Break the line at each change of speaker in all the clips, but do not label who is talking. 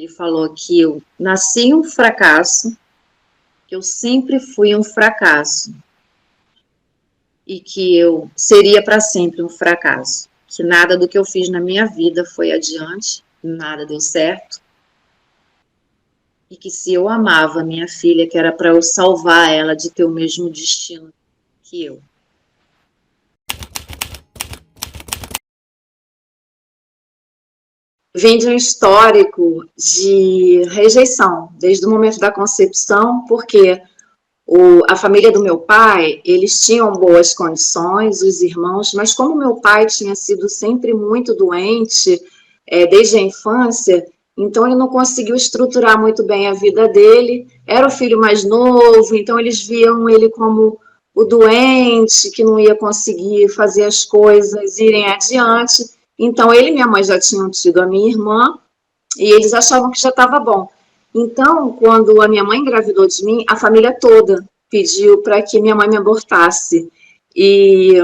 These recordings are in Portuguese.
Ele falou que eu nasci um fracasso, que eu sempre fui um fracasso e que eu seria para sempre um fracasso, que nada do que eu fiz na minha vida foi adiante, nada deu certo, e que se eu amava minha filha, que era para eu salvar ela de ter o mesmo destino que eu. Vem de um histórico de rejeição, desde o momento da concepção, porque a família do meu pai, eles tinham boas condições, os irmãos, mas como meu pai tinha sido sempre muito doente, desde a infância, então ele não conseguiu estruturar muito bem a vida dele, era o filho mais novo, então eles viam ele como o doente, que não ia conseguir fazer as coisas irem adiante, então ele e minha mãe já tinham tido a minha irmã, e eles achavam que já estava bom. Então, quando a minha mãe engravidou de mim, a família toda pediu para que minha mãe me abortasse. E,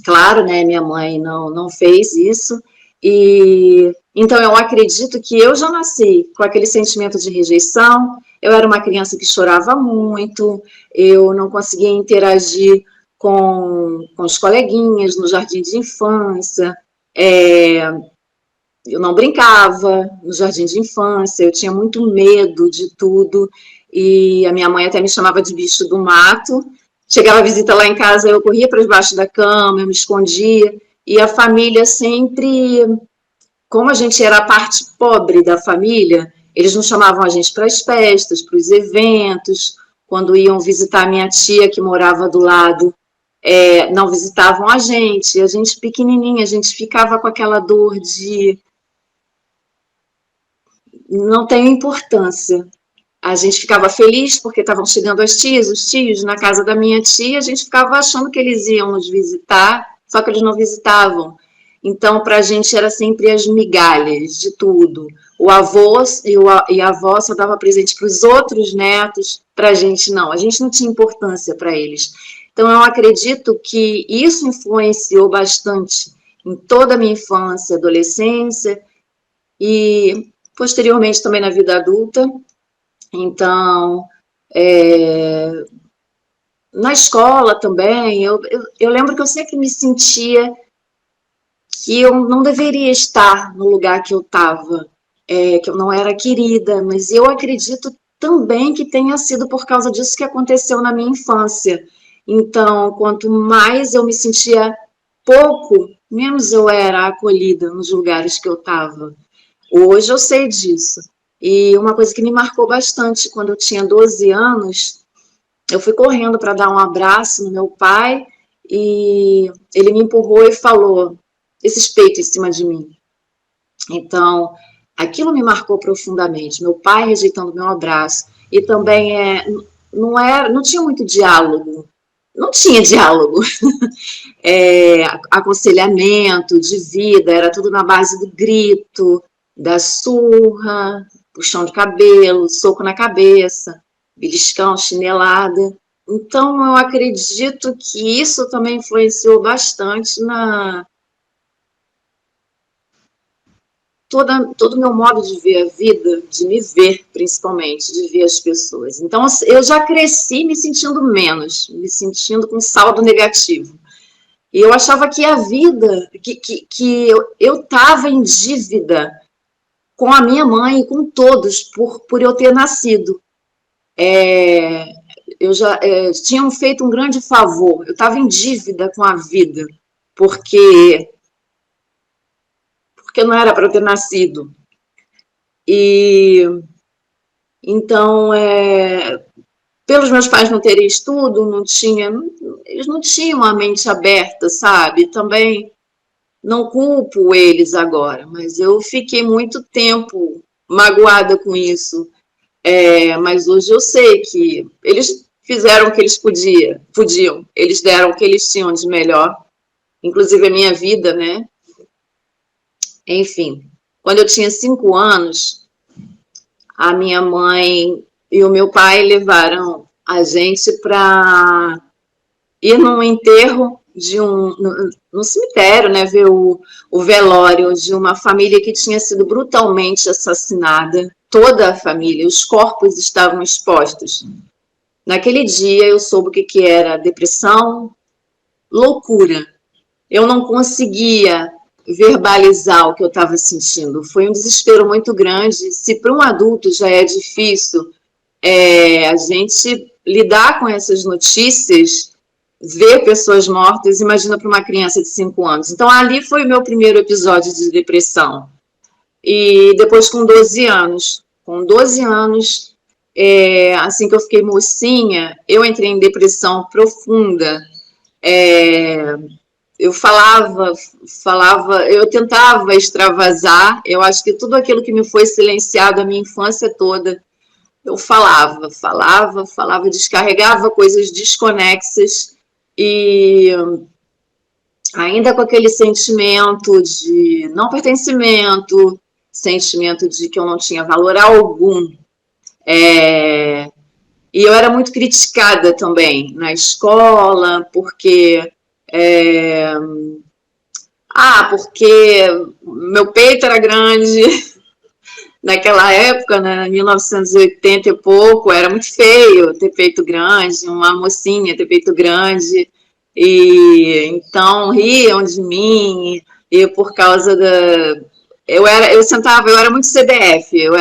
claro, né, minha mãe não fez isso. E então eu acredito que eu já nasci com aquele sentimento de rejeição. Eu era uma criança que chorava muito, eu não conseguia interagir com os coleguinhas no jardim de infância. Eu não brincava no jardim de infância, eu tinha muito medo de tudo, e a minha mãe até me chamava de bicho do mato. Chegava a visita lá em casa, eu corria para debaixo da cama, eu me escondia, e a família sempre, como a gente era a parte pobre da família, eles não chamavam a gente para as festas, para os eventos, quando iam visitar minha tia que morava do lado, não visitavam a gente pequenininha, a gente ficava com aquela dor de não tem importância. A gente ficava feliz porque estavam chegando as tias, os tios na casa da minha tia, a gente ficava achando que eles iam nos visitar, só que eles não visitavam. Então, para a gente era sempre as migalhas de tudo. O avô e a avó só dava presente para os outros netos, para a gente não tinha importância para eles. Então, eu acredito que isso influenciou bastante em toda a minha infância, adolescência, e posteriormente também na vida adulta. Então, na escola também, eu lembro que eu sempre me sentia que eu não deveria estar no lugar que eu estava, que eu não era querida, mas eu acredito também que tenha sido por causa disso que aconteceu na minha infância. Então, quanto mais eu me sentia pouco, menos eu era acolhida nos lugares que eu estava. Hoje eu sei disso. E uma coisa que me marcou bastante, quando eu tinha 12 anos, eu fui correndo para dar um abraço no meu pai e ele me empurrou e falou esses peitos em cima de mim. Então, aquilo me marcou profundamente. Meu pai rejeitando meu abraço. E também não tinha muito diálogo. Não tinha diálogo. Aconselhamento de vida, era tudo na base do grito, da surra, puxão de cabelo, soco na cabeça, beliscão, chinelada. Então, eu acredito que isso também influenciou bastante todo o meu modo de ver a vida, de me ver, principalmente, de ver as pessoas. Então, eu já cresci me sentindo menos, me sentindo com saldo negativo. E eu achava que a vida, que eu estava em dívida com a minha mãe e com todos por eu ter nascido. Eu já tinham feito um grande favor, eu estava em dívida com a vida, porque não era para eu ter nascido. E então, pelos meus pais não terem estudo, eles não tinham a mente aberta, sabe? Também não culpo eles agora, mas eu fiquei muito tempo magoada com isso. Mas hoje eu sei que eles fizeram o que eles podiam, eles deram o que eles tinham de melhor, inclusive a minha vida, né? Enfim, quando eu tinha 5 anos, a minha mãe e o meu pai levaram a gente para ir num enterro no cemitério, né, ver o velório de uma família que tinha sido brutalmente assassinada, toda a família, os corpos estavam expostos. Naquele dia eu soube o que era depressão, loucura. Eu não conseguia verbalizar o que eu estava sentindo. Foi um desespero muito grande. Se para um adulto já é difícil a gente lidar com essas notícias, ver pessoas mortas, imagina para uma criança de 5 anos. Então, ali foi o meu primeiro episódio de depressão. E depois, com 12 anos, assim que eu fiquei mocinha, eu entrei em depressão profunda. Eu eu tentava extravasar, eu acho que tudo aquilo que me foi silenciado a minha infância toda, eu falava, descarregava coisas desconexas e ainda com aquele sentimento de não pertencimento, sentimento de que eu não tinha valor algum. E eu era muito criticada também na escola, porque porque meu peito era grande. Naquela época, né, 1980 e pouco, era muito feio ter peito grande, uma mocinha ter peito grande, e então riam de mim, e por causa da... eu era muito CDF, eu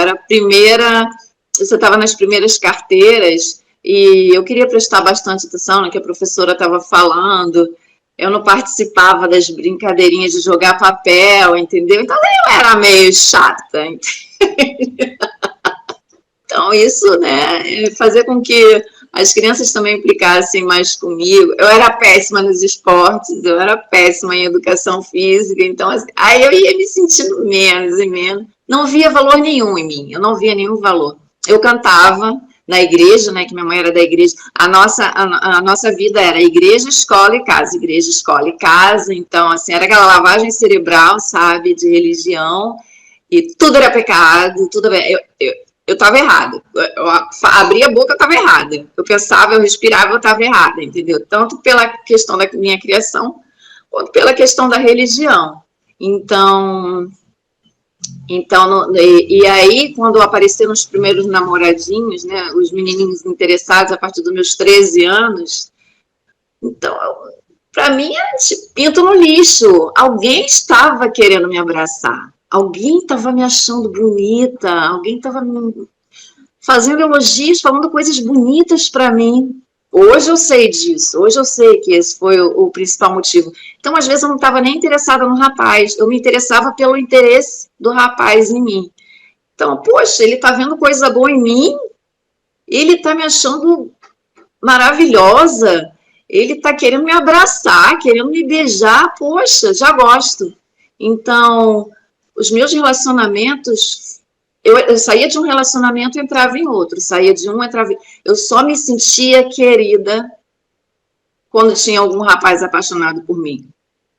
sentava nas primeiras carteiras, e eu queria prestar bastante atenção no que a professora estava falando, eu não participava das brincadeirinhas de jogar papel, entendeu? Então eu era meio chata, então, isso, né, fazer com que as crianças também implicassem mais comigo. Eu era péssima nos esportes, eu era péssima em educação física, então, assim, aí eu ia me sentindo menos e menos. Não via valor nenhum em mim, eu não via nenhum valor. Eu cantava na igreja, né, que minha mãe era da igreja, a nossa vida era igreja, escola e casa, igreja, escola e casa, então, assim, era aquela lavagem cerebral, sabe, de religião, e tudo era pecado, tudo eu estava errada. Eu abria a boca, eu estava errada. Eu pensava, eu respirava, eu estava errada, entendeu? Tanto pela questão da minha criação, quanto pela questão da religião. E aí, quando apareceram os primeiros namoradinhos, né, os menininhos interessados a partir dos meus 13 anos, então, para mim, é tipo, pinto no lixo. Alguém estava querendo me abraçar. Alguém estava me achando bonita. Alguém estava me fazendo elogios, falando coisas bonitas para mim. Hoje eu sei disso. Hoje eu sei que esse foi o principal motivo. Então, às vezes, eu não estava nem interessada no rapaz. Eu me interessava pelo interesse do rapaz em mim. Então, poxa, ele está vendo coisa boa em mim. Ele está me achando maravilhosa. Ele está querendo me abraçar, querendo me beijar, poxa, já gosto. Então, os meus relacionamentos, eu saía de um relacionamento e entrava em outro, saía de um, entrava em... Eu só me sentia querida quando tinha algum rapaz apaixonado por mim.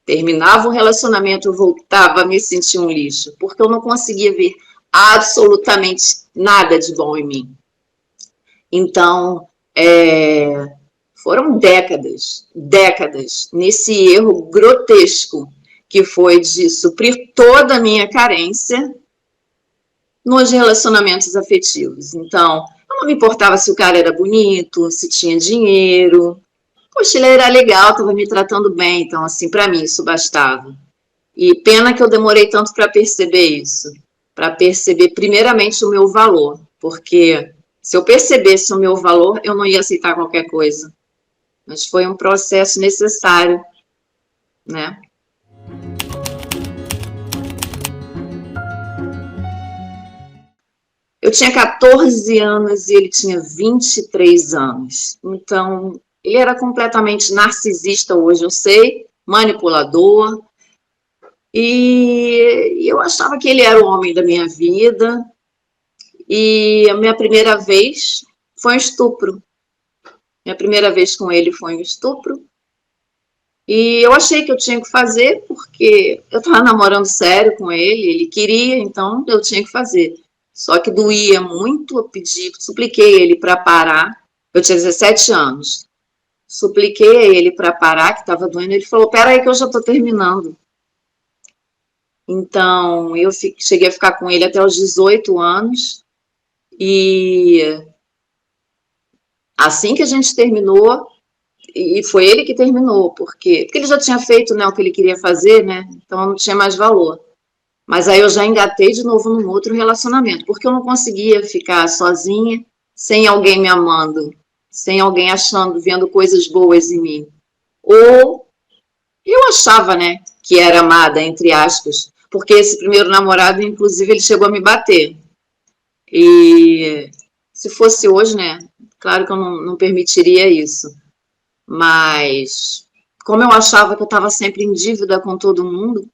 Terminava o relacionamento, eu voltava a me sentir um lixo, porque eu não conseguia ver absolutamente nada de bom em mim. Então, foram décadas nesse erro grotesco que foi de suprir toda a minha carência nos relacionamentos afetivos. Então, eu não me importava se o cara era bonito, se tinha dinheiro. Poxa, ele era legal, estava me tratando bem. Então, assim, para mim isso bastava. E pena que eu demorei tanto para perceber isso. Para perceber primeiramente o meu valor. Porque se eu percebesse o meu valor, eu não ia aceitar qualquer coisa. Mas foi um processo necessário, né? Eu tinha 14 anos e ele tinha 23 anos. Então, ele era completamente narcisista hoje, eu sei, manipulador. E eu achava que ele era o homem da minha vida. E a minha primeira vez foi um estupro. Minha primeira vez com ele foi um estupro. E eu achei que eu tinha que fazer, porque eu estava namorando sério com ele, ele queria, então eu tinha que fazer. Só que doía muito, eu pedi, supliquei ele para parar. Eu tinha 17 anos. supliquei a ele para parar, que estava doendo. Ele falou: peraí, que eu já estou terminando. Então, eu cheguei a ficar com ele até os 18 anos. E assim que a gente terminou, e foi ele que terminou, porque ele já tinha feito, né, o que ele queria fazer, né? Então não tinha mais valor. Mas aí eu já engatei de novo num outro relacionamento, porque eu não conseguia ficar sozinha, sem alguém me amando, sem alguém achando, vendo coisas boas em mim. Ou eu achava, né, que era amada, entre aspas, porque esse primeiro namorado, inclusive, ele chegou a me bater. E se fosse hoje, né, claro que eu não permitiria isso. Mas como eu achava que eu estava sempre em dívida com todo mundo,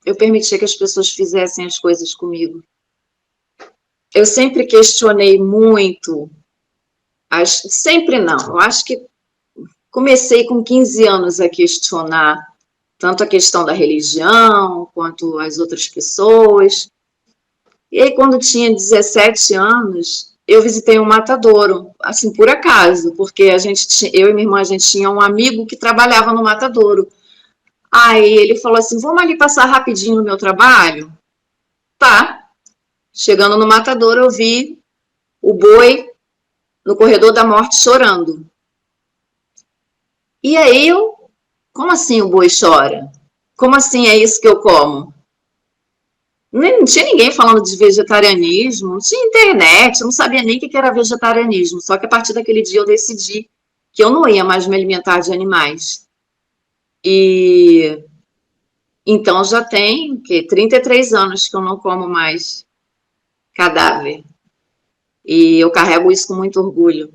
eu permitia que as pessoas fizessem as coisas comigo. Eu sempre questionei muito, sempre não, eu acho que comecei com 15 anos a questionar tanto a questão da religião, quanto as outras pessoas. E aí, quando tinha 17 anos, eu visitei um matadouro, assim, por acaso, porque eu e minha irmã, a gente tinha um amigo que trabalhava no matadouro. Aí ele falou assim: vamos ali passar rapidinho no meu trabalho? Tá. Chegando no matadouro, eu vi o boi no corredor da morte chorando. E aí como assim o boi chora? Como assim é isso que eu como? Não tinha ninguém falando de vegetarianismo, não tinha internet, eu não sabia nem o que era vegetarianismo. Só que a partir daquele dia eu decidi que eu não ia mais me alimentar de animais. E então já tem 33 anos que eu não como mais cadáver. E eu carrego isso com muito orgulho.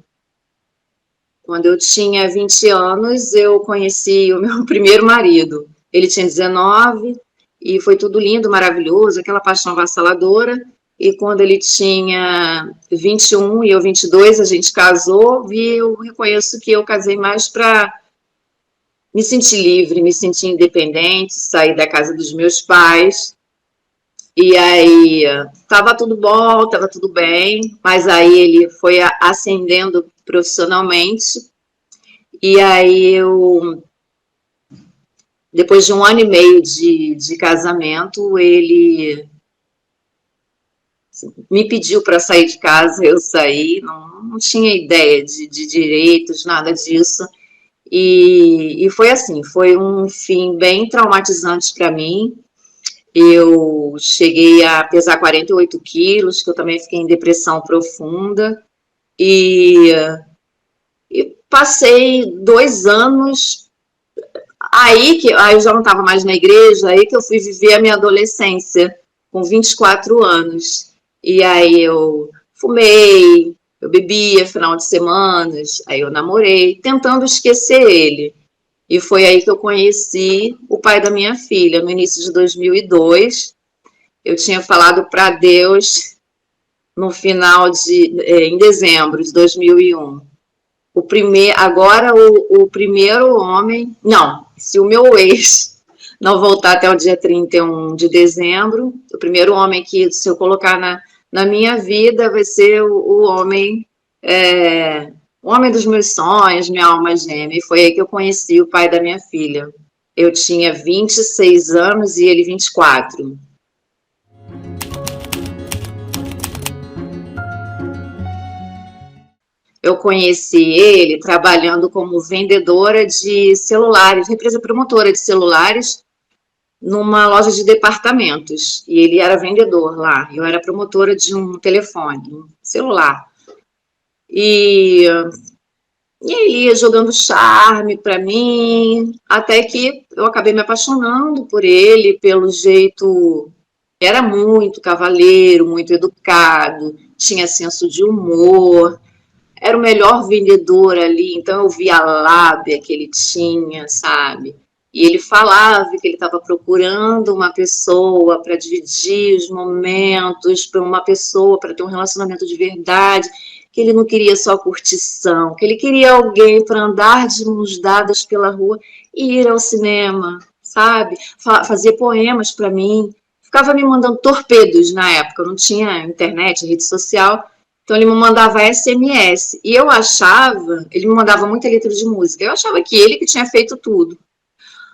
Quando eu tinha 20 anos, eu conheci o meu primeiro marido. Ele tinha 19 e foi tudo lindo, maravilhoso, aquela paixão avassaladora. E quando ele tinha 21 e eu 22, a gente casou e eu reconheço que eu casei mais para me sentir livre, me sentir independente, sair da casa dos meus pais. E aí, tava tudo bom, tava tudo bem, mas aí ele foi ascendendo profissionalmente. E aí depois de um ano e meio de casamento, ele me pediu para sair de casa, eu saí, não tinha ideia de direitos, nada disso. E foi assim, foi um fim bem traumatizante para mim. Eu cheguei a pesar 48 quilos, que eu também fiquei em depressão profunda. E, e passei 2 anos. Aí eu já não estava mais na igreja, aí que eu fui viver a minha adolescência, com 24 anos. E aí eu fumei, eu bebia final de semanas, aí eu namorei, tentando esquecer ele. E foi aí que eu conheci o pai da minha filha, no início de 2002. Eu tinha falado para Deus no final em dezembro de 2001. O primeiro homem, não, se o meu ex não voltar até o dia 31 de dezembro, o primeiro homem que, se eu colocar na minha vida, vai ser o homem dos meus sonhos, minha alma gêmea. E foi aí que eu conheci o pai da minha filha. Eu tinha 26 anos e ele 24. Eu conheci ele trabalhando como vendedora de celulares, represa promotora de celulares, numa loja de departamentos. E ele era vendedor lá. Eu era promotora de um telefone, um celular. E ele ia jogando charme para mim, até que eu acabei me apaixonando por ele, pelo jeito. Era muito cavalheiro, muito educado, tinha senso de humor, era o melhor vendedor ali, então eu via a lábia que ele tinha, sabe? E ele falava que ele estava procurando uma pessoa para dividir os momentos, para uma pessoa, para ter um relacionamento de verdade, que ele não queria só curtição, que ele queria alguém para andar de mãos dadas pela rua e ir ao cinema, sabe? Fazer poemas para mim. Ficava me mandando torpedos na época, não tinha internet, rede social, Então ele me mandava SMS. E eu achava, ele me mandava muita letra de música. Eu achava que ele que tinha feito tudo.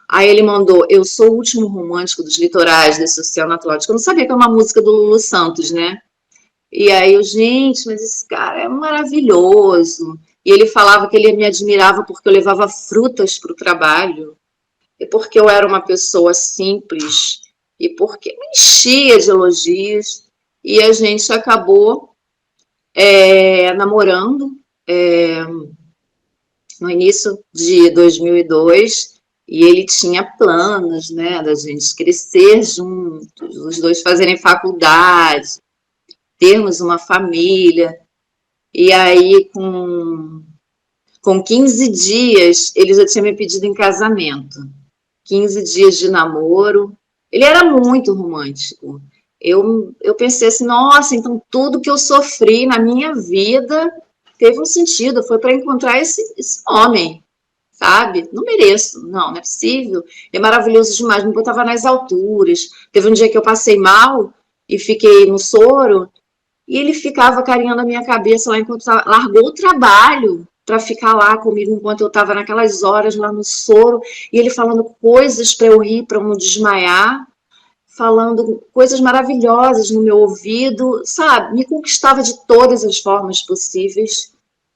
Aí ele mandou, eu sou o último romântico dos litorais desse oceano Atlântico. Eu não sabia que era uma música do Lulu Santos, né? E aí eu, gente, mas esse cara é maravilhoso. E ele falava que ele me admirava porque eu levava frutas para o trabalho. E porque eu era uma pessoa simples. E porque me enchia de elogios. E a gente acabou namorando no início de 2002 e ele tinha planos, né, da gente crescer juntos, os dois fazerem faculdade, termos uma família. E aí, com 15 dias, ele já tinha me pedido em casamento. 15 dias de namoro. Ele era muito romântico. Eu pensei assim, nossa, então tudo que eu sofri na minha vida teve um sentido, foi para encontrar esse homem, sabe? Não mereço, não é possível. É maravilhoso demais, me botava nas alturas. Teve um dia que eu passei mal e fiquei no soro, e ele ficava carinhando a minha cabeça lá enquanto tava, largou o trabalho para ficar lá comigo enquanto eu estava naquelas horas lá no soro, e ele falando coisas para eu rir, para eu não desmaiar, falando coisas maravilhosas no meu ouvido, sabe? Me conquistava de todas as formas possíveis.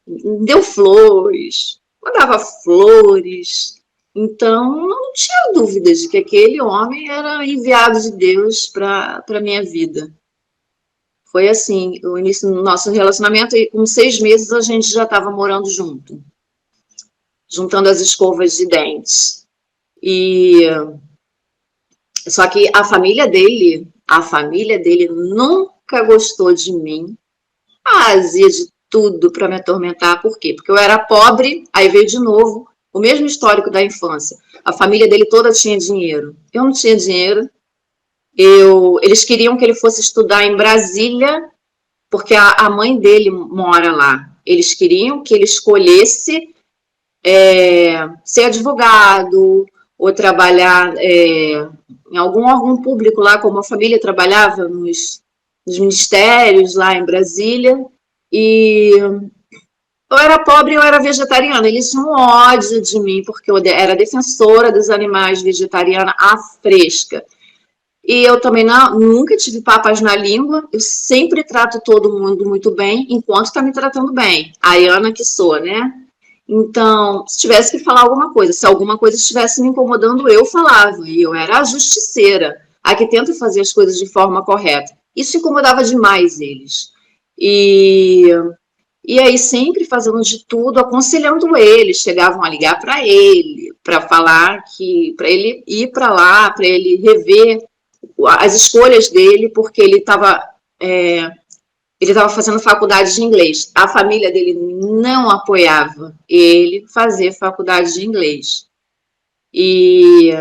Deu flores, mandava flores. Então, não tinha dúvida de que aquele homem era enviado de Deus para a minha vida. Foi assim, o início do nosso relacionamento, e com 6 meses a gente já estava morando junto, juntando as escovas de dentes. E só que a família dele nunca gostou de mim, fazia de tudo para me atormentar. Por quê? Porque eu era pobre, aí veio de novo o mesmo histórico da infância. A família dele toda tinha dinheiro. Eu não tinha dinheiro. Eles queriam que ele fosse estudar em Brasília, porque a mãe dele mora lá. Eles queriam que ele escolhesse ser advogado ou trabalhar em algum órgão público lá, como a família trabalhava nos ministérios lá em Brasília. E eu era pobre e eu era vegetariana. Eles tinham ódio de mim, porque eu era defensora dos animais, vegetariana à fresca. E eu também nunca tive papas na língua, eu sempre trato todo mundo muito bem, enquanto está me tratando bem. A Ana que sou, né? Então, se tivesse que falar alguma coisa, se alguma coisa estivesse me incomodando, eu falava. E eu era a justiceira, a que tenta fazer as coisas de forma correta. Isso incomodava demais eles. E aí, sempre fazendo de tudo, aconselhando ele, chegavam a ligar para ele, para falar para ele ir para lá, para ele rever as escolhas dele, porque ele estava fazendo faculdade de inglês. A família dele não apoiava ele fazer faculdade de inglês. E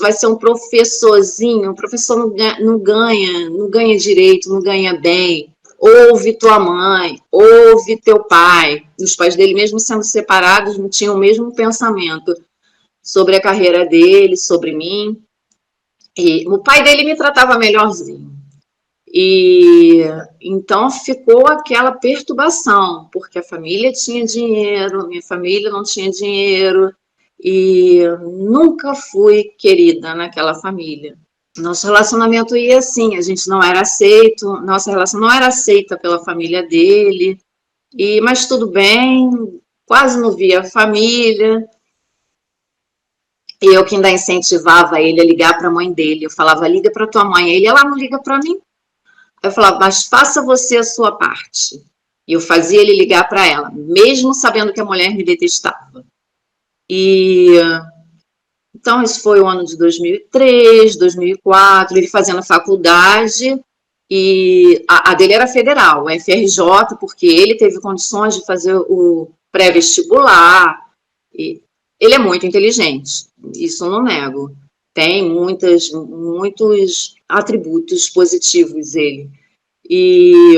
vai ser um professorzinho, o professor não ganha direito, não ganha bem. Ouve tua mãe, ouve teu pai. Os pais dele, mesmo sendo separados, não tinham o mesmo pensamento sobre a carreira dele, sobre mim. E o pai dele me tratava melhorzinho. E então ficou aquela perturbação, porque a família tinha dinheiro, minha família não tinha dinheiro, e nunca fui querida naquela família. Nosso relacionamento ia assim, a gente não era aceito, nossa relação não era aceita pela família dele, mas tudo bem, quase não via a família. E eu que ainda incentivava ele a ligar para a mãe dele. Eu falava, liga para tua mãe. Ele, ela não liga para mim. Eu falava, mas faça você a sua parte. E eu fazia ele ligar para ela, mesmo sabendo que a mulher me detestava. Então, esse foi o ano de 2003, 2004, ele fazendo faculdade, e a dele era federal, o FRJ, porque ele teve condições de fazer o pré-vestibular. Ele é muito inteligente, isso eu não nego. Tem muitos atributos positivos ele. E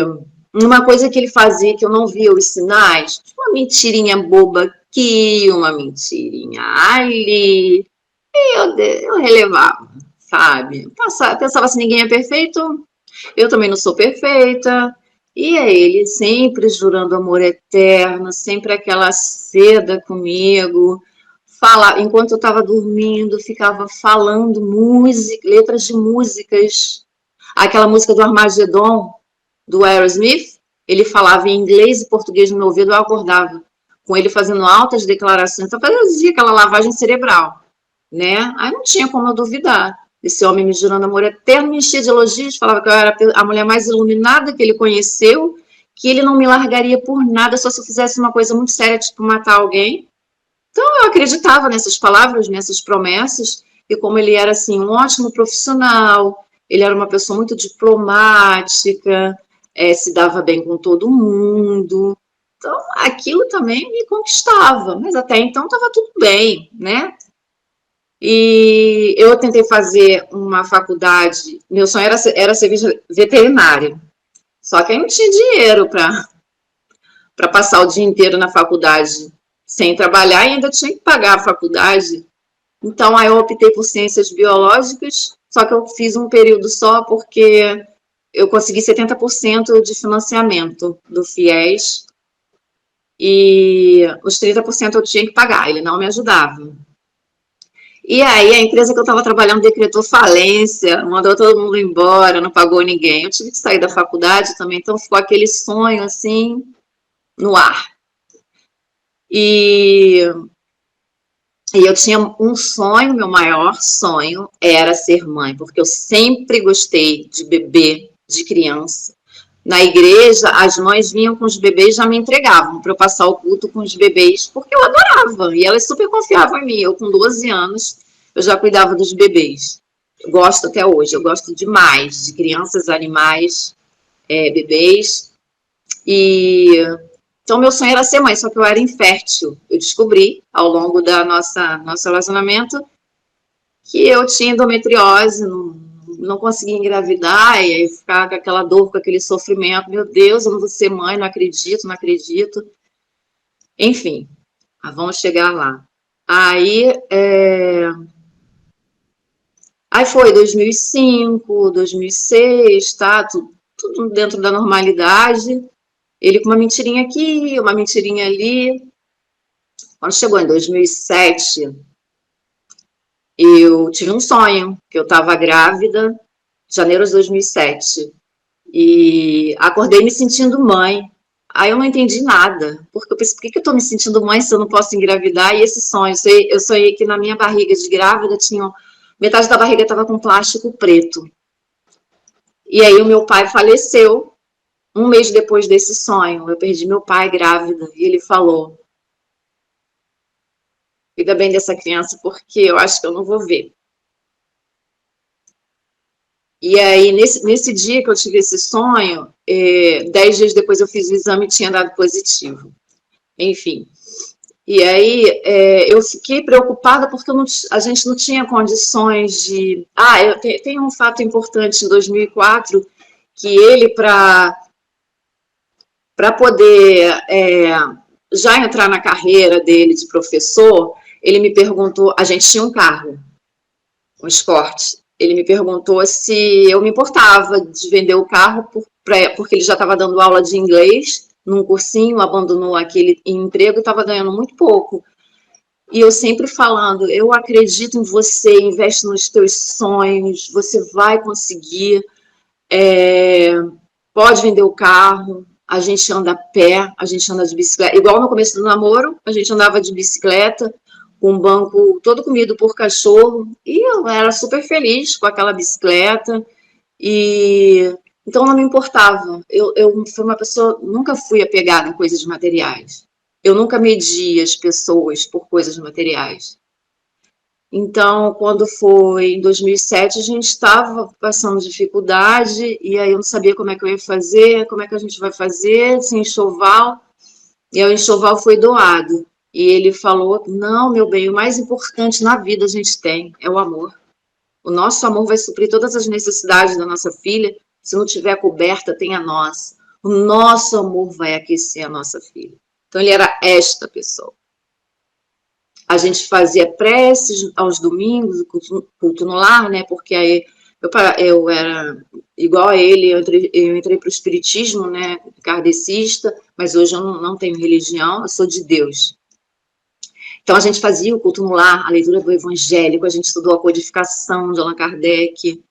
uma coisa que ele fazia que eu não via os sinais, uma mentirinha boba aqui, uma mentirinha ali, e eu relevava, sabe? Pensava assim, ninguém é perfeito, eu também não sou perfeita, E é ele sempre jurando amor eterno, sempre aquela seda comigo. Fala, enquanto eu estava dormindo, ficava falando música, letras de músicas. Aquela música do Armagedon, do Aerosmith, ele falava em inglês e português no meu ouvido, eu acordava com ele fazendo altas declarações. Então fazia aquela lavagem cerebral, né? Aí não tinha como eu duvidar. Esse homem me jurando amor eterno, me enchia de elogios, falava que eu era a mulher mais iluminada que ele conheceu, que ele não me largaria por nada, só se eu fizesse uma coisa muito séria, tipo matar alguém. Então eu acreditava nessas palavras, nessas promessas, e como ele era assim um ótimo profissional, ele era uma pessoa muito diplomática, se dava bem com todo mundo. Então aquilo também me conquistava, mas até então estava tudo bem, né? E eu tentei fazer uma faculdade, meu sonho era ser veterinária, só que aí não tinha dinheiro para passar o dia inteiro na faculdade sem trabalhar e ainda tinha que pagar a faculdade. Então aí eu optei por ciências biológicas, só que eu fiz um período só porque eu consegui 70% de financiamento do FIES e os 30% eu tinha que pagar, ele não me ajudava. E aí a empresa que eu estava trabalhando decretou falência, mandou todo mundo embora, não pagou ninguém. Eu tive que sair da faculdade também, então ficou aquele sonho assim no ar. E, e eu tinha um sonho, meu maior sonho era ser mãe, porque eu sempre gostei de bebê, de criança. Na igreja, as mães vinham com os bebês e já me entregavam para eu passar o culto com os bebês, porque eu adorava. E elas super confiavam em mim. Eu, com 12 anos, eu já cuidava dos bebês. Eu gosto até hoje, eu gosto demais de crianças, animais, bebês. E então meu sonho era ser mãe, só que eu era infértil. Eu descobri ao longo da nosso relacionamento que eu tinha endometriose, não conseguia engravidar, e aí ficar com aquela dor, com aquele sofrimento. Meu Deus, eu não vou ser mãe, não acredito, não acredito. Enfim, vamos chegar lá. Aí, aí foi 2005, 2006, tá? Tudo dentro da normalidade. Ele com uma mentirinha aqui, uma mentirinha ali. Quando chegou em 2007, eu tive um sonho, que eu estava grávida, janeiro de 2007. E acordei me sentindo mãe. Aí eu não entendi nada, porque eu pensei, por que eu tô me sentindo mãe se eu não posso engravidar? E esse sonho, eu sonhei que na minha barriga de grávida tinha, metade da barriga estava com plástico preto. E aí o meu pai faleceu um mês depois desse sonho. Eu perdi meu pai grávida e ele falou: cuida bem dessa criança porque eu acho que eu não vou ver. E aí, nesse dia que eu tive esse sonho, 10 dias depois eu fiz o exame e tinha dado positivo. Enfim. E aí, eu fiquei preocupada porque a gente não tinha condições de... tem um fato importante em 2004, que ele, para poder já entrar na carreira dele de professor, ele me perguntou, a gente tinha um carro, um Escort, ele me perguntou se eu me importava de vender o carro porque ele já estava dando aula de inglês num cursinho, abandonou aquele emprego e estava ganhando muito pouco. E eu sempre falando, eu acredito em você, investe nos teus sonhos, você vai conseguir, pode vender o carro, a gente anda a pé, a gente anda de bicicleta, igual no começo do namoro, a gente andava de bicicleta, com um banco todo comido por cachorro, e eu era super feliz com aquela bicicleta, e então não me importava. Eu fui uma pessoa, nunca fui apegada em coisas materiais. Eu nunca medi as pessoas por coisas materiais. Então, quando foi em 2007, a gente estava passando dificuldade, e aí eu não sabia como é que eu ia fazer, como é que a gente vai fazer, sem enxoval, e aí o enxoval foi doado. E ele falou, não, meu bem, o mais importante na vida a gente tem é o amor. O nosso amor vai suprir todas as necessidades da nossa filha, se não tiver coberta, tem a nossa. O nosso amor vai aquecer a nossa filha. Então, ele era esta pessoa. A gente fazia preces aos domingos, culto no lar, né? Porque aí Eu era igual a ele, eu entrei para o espiritismo, né, kardecista, mas hoje eu não tenho religião, eu sou de Deus. Então a gente fazia o culto no lar, a leitura do evangélico, a gente estudou a codificação de Allan Kardec.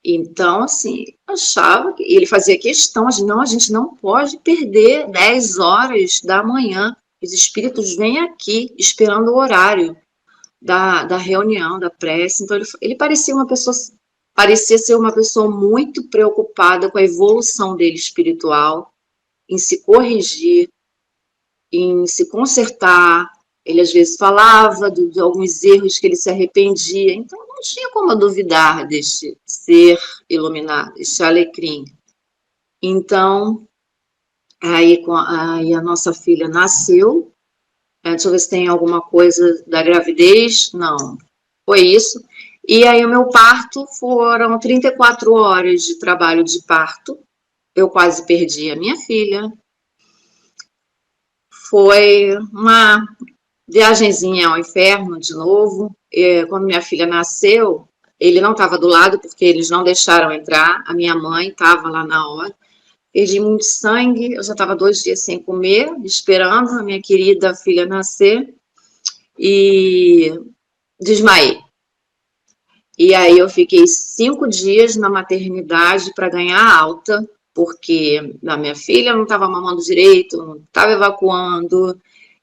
Então, assim, eu achava que ele fazia questão, a gente não pode perder 10 horas da manhã. Os espíritos vêm aqui esperando o horário da reunião, da prece. Então, ele parecia ser uma pessoa muito preocupada com a evolução dele espiritual, em se corrigir, em se consertar. Ele às vezes falava de alguns erros que ele se arrependia, então não tinha como eu duvidar deste ser iluminado, este alecrim. Então, aí a nossa filha nasceu. Deixa eu ver se tem alguma coisa da gravidez. Não, foi isso. E aí o meu parto foram 34 horas de trabalho de parto. Eu quase perdi a minha filha. Foi uma viagenzinha ao inferno de novo. Quando minha filha nasceu, ele não estava do lado porque eles não deixaram entrar. A minha mãe estava lá na hora. Perdi muito sangue. Eu já estava 2 dias sem comer, esperando a minha querida filha nascer. E desmaiei. E aí eu fiquei 5 dias na maternidade para ganhar alta, porque a minha filha não estava mamando direito, não estava evacuando,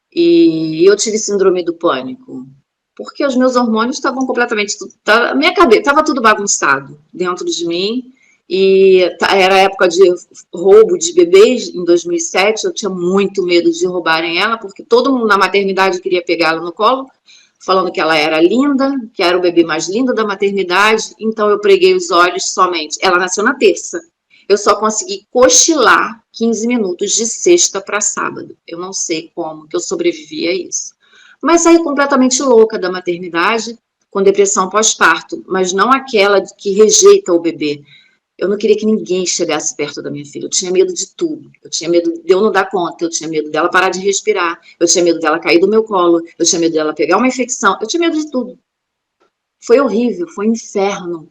e eu tive síndrome do pânico, porque os meus hormônios estavam completamente, a minha cabeça, estava tudo bagunçado dentro de mim, e era época de roubo de bebês, em 2007, eu tinha muito medo de roubarem ela, porque todo mundo na maternidade queria pegá-la no colo, falando que ela era linda, que era o bebê mais lindo da maternidade, então eu preguei os olhos somente. Ela nasceu na terça. Eu só consegui cochilar 15 minutos de sexta para sábado. Eu não sei como que eu sobrevivi a isso. Mas saí completamente louca da maternidade, com depressão pós-parto, mas não aquela que rejeita o bebê. Eu não queria que ninguém chegasse perto da minha filha. Eu tinha medo de tudo. Eu tinha medo de eu não dar conta. Eu tinha medo dela parar de respirar. Eu tinha medo dela cair do meu colo. Eu tinha medo dela pegar uma infecção. Eu tinha medo de tudo. Foi horrível. Foi um inferno.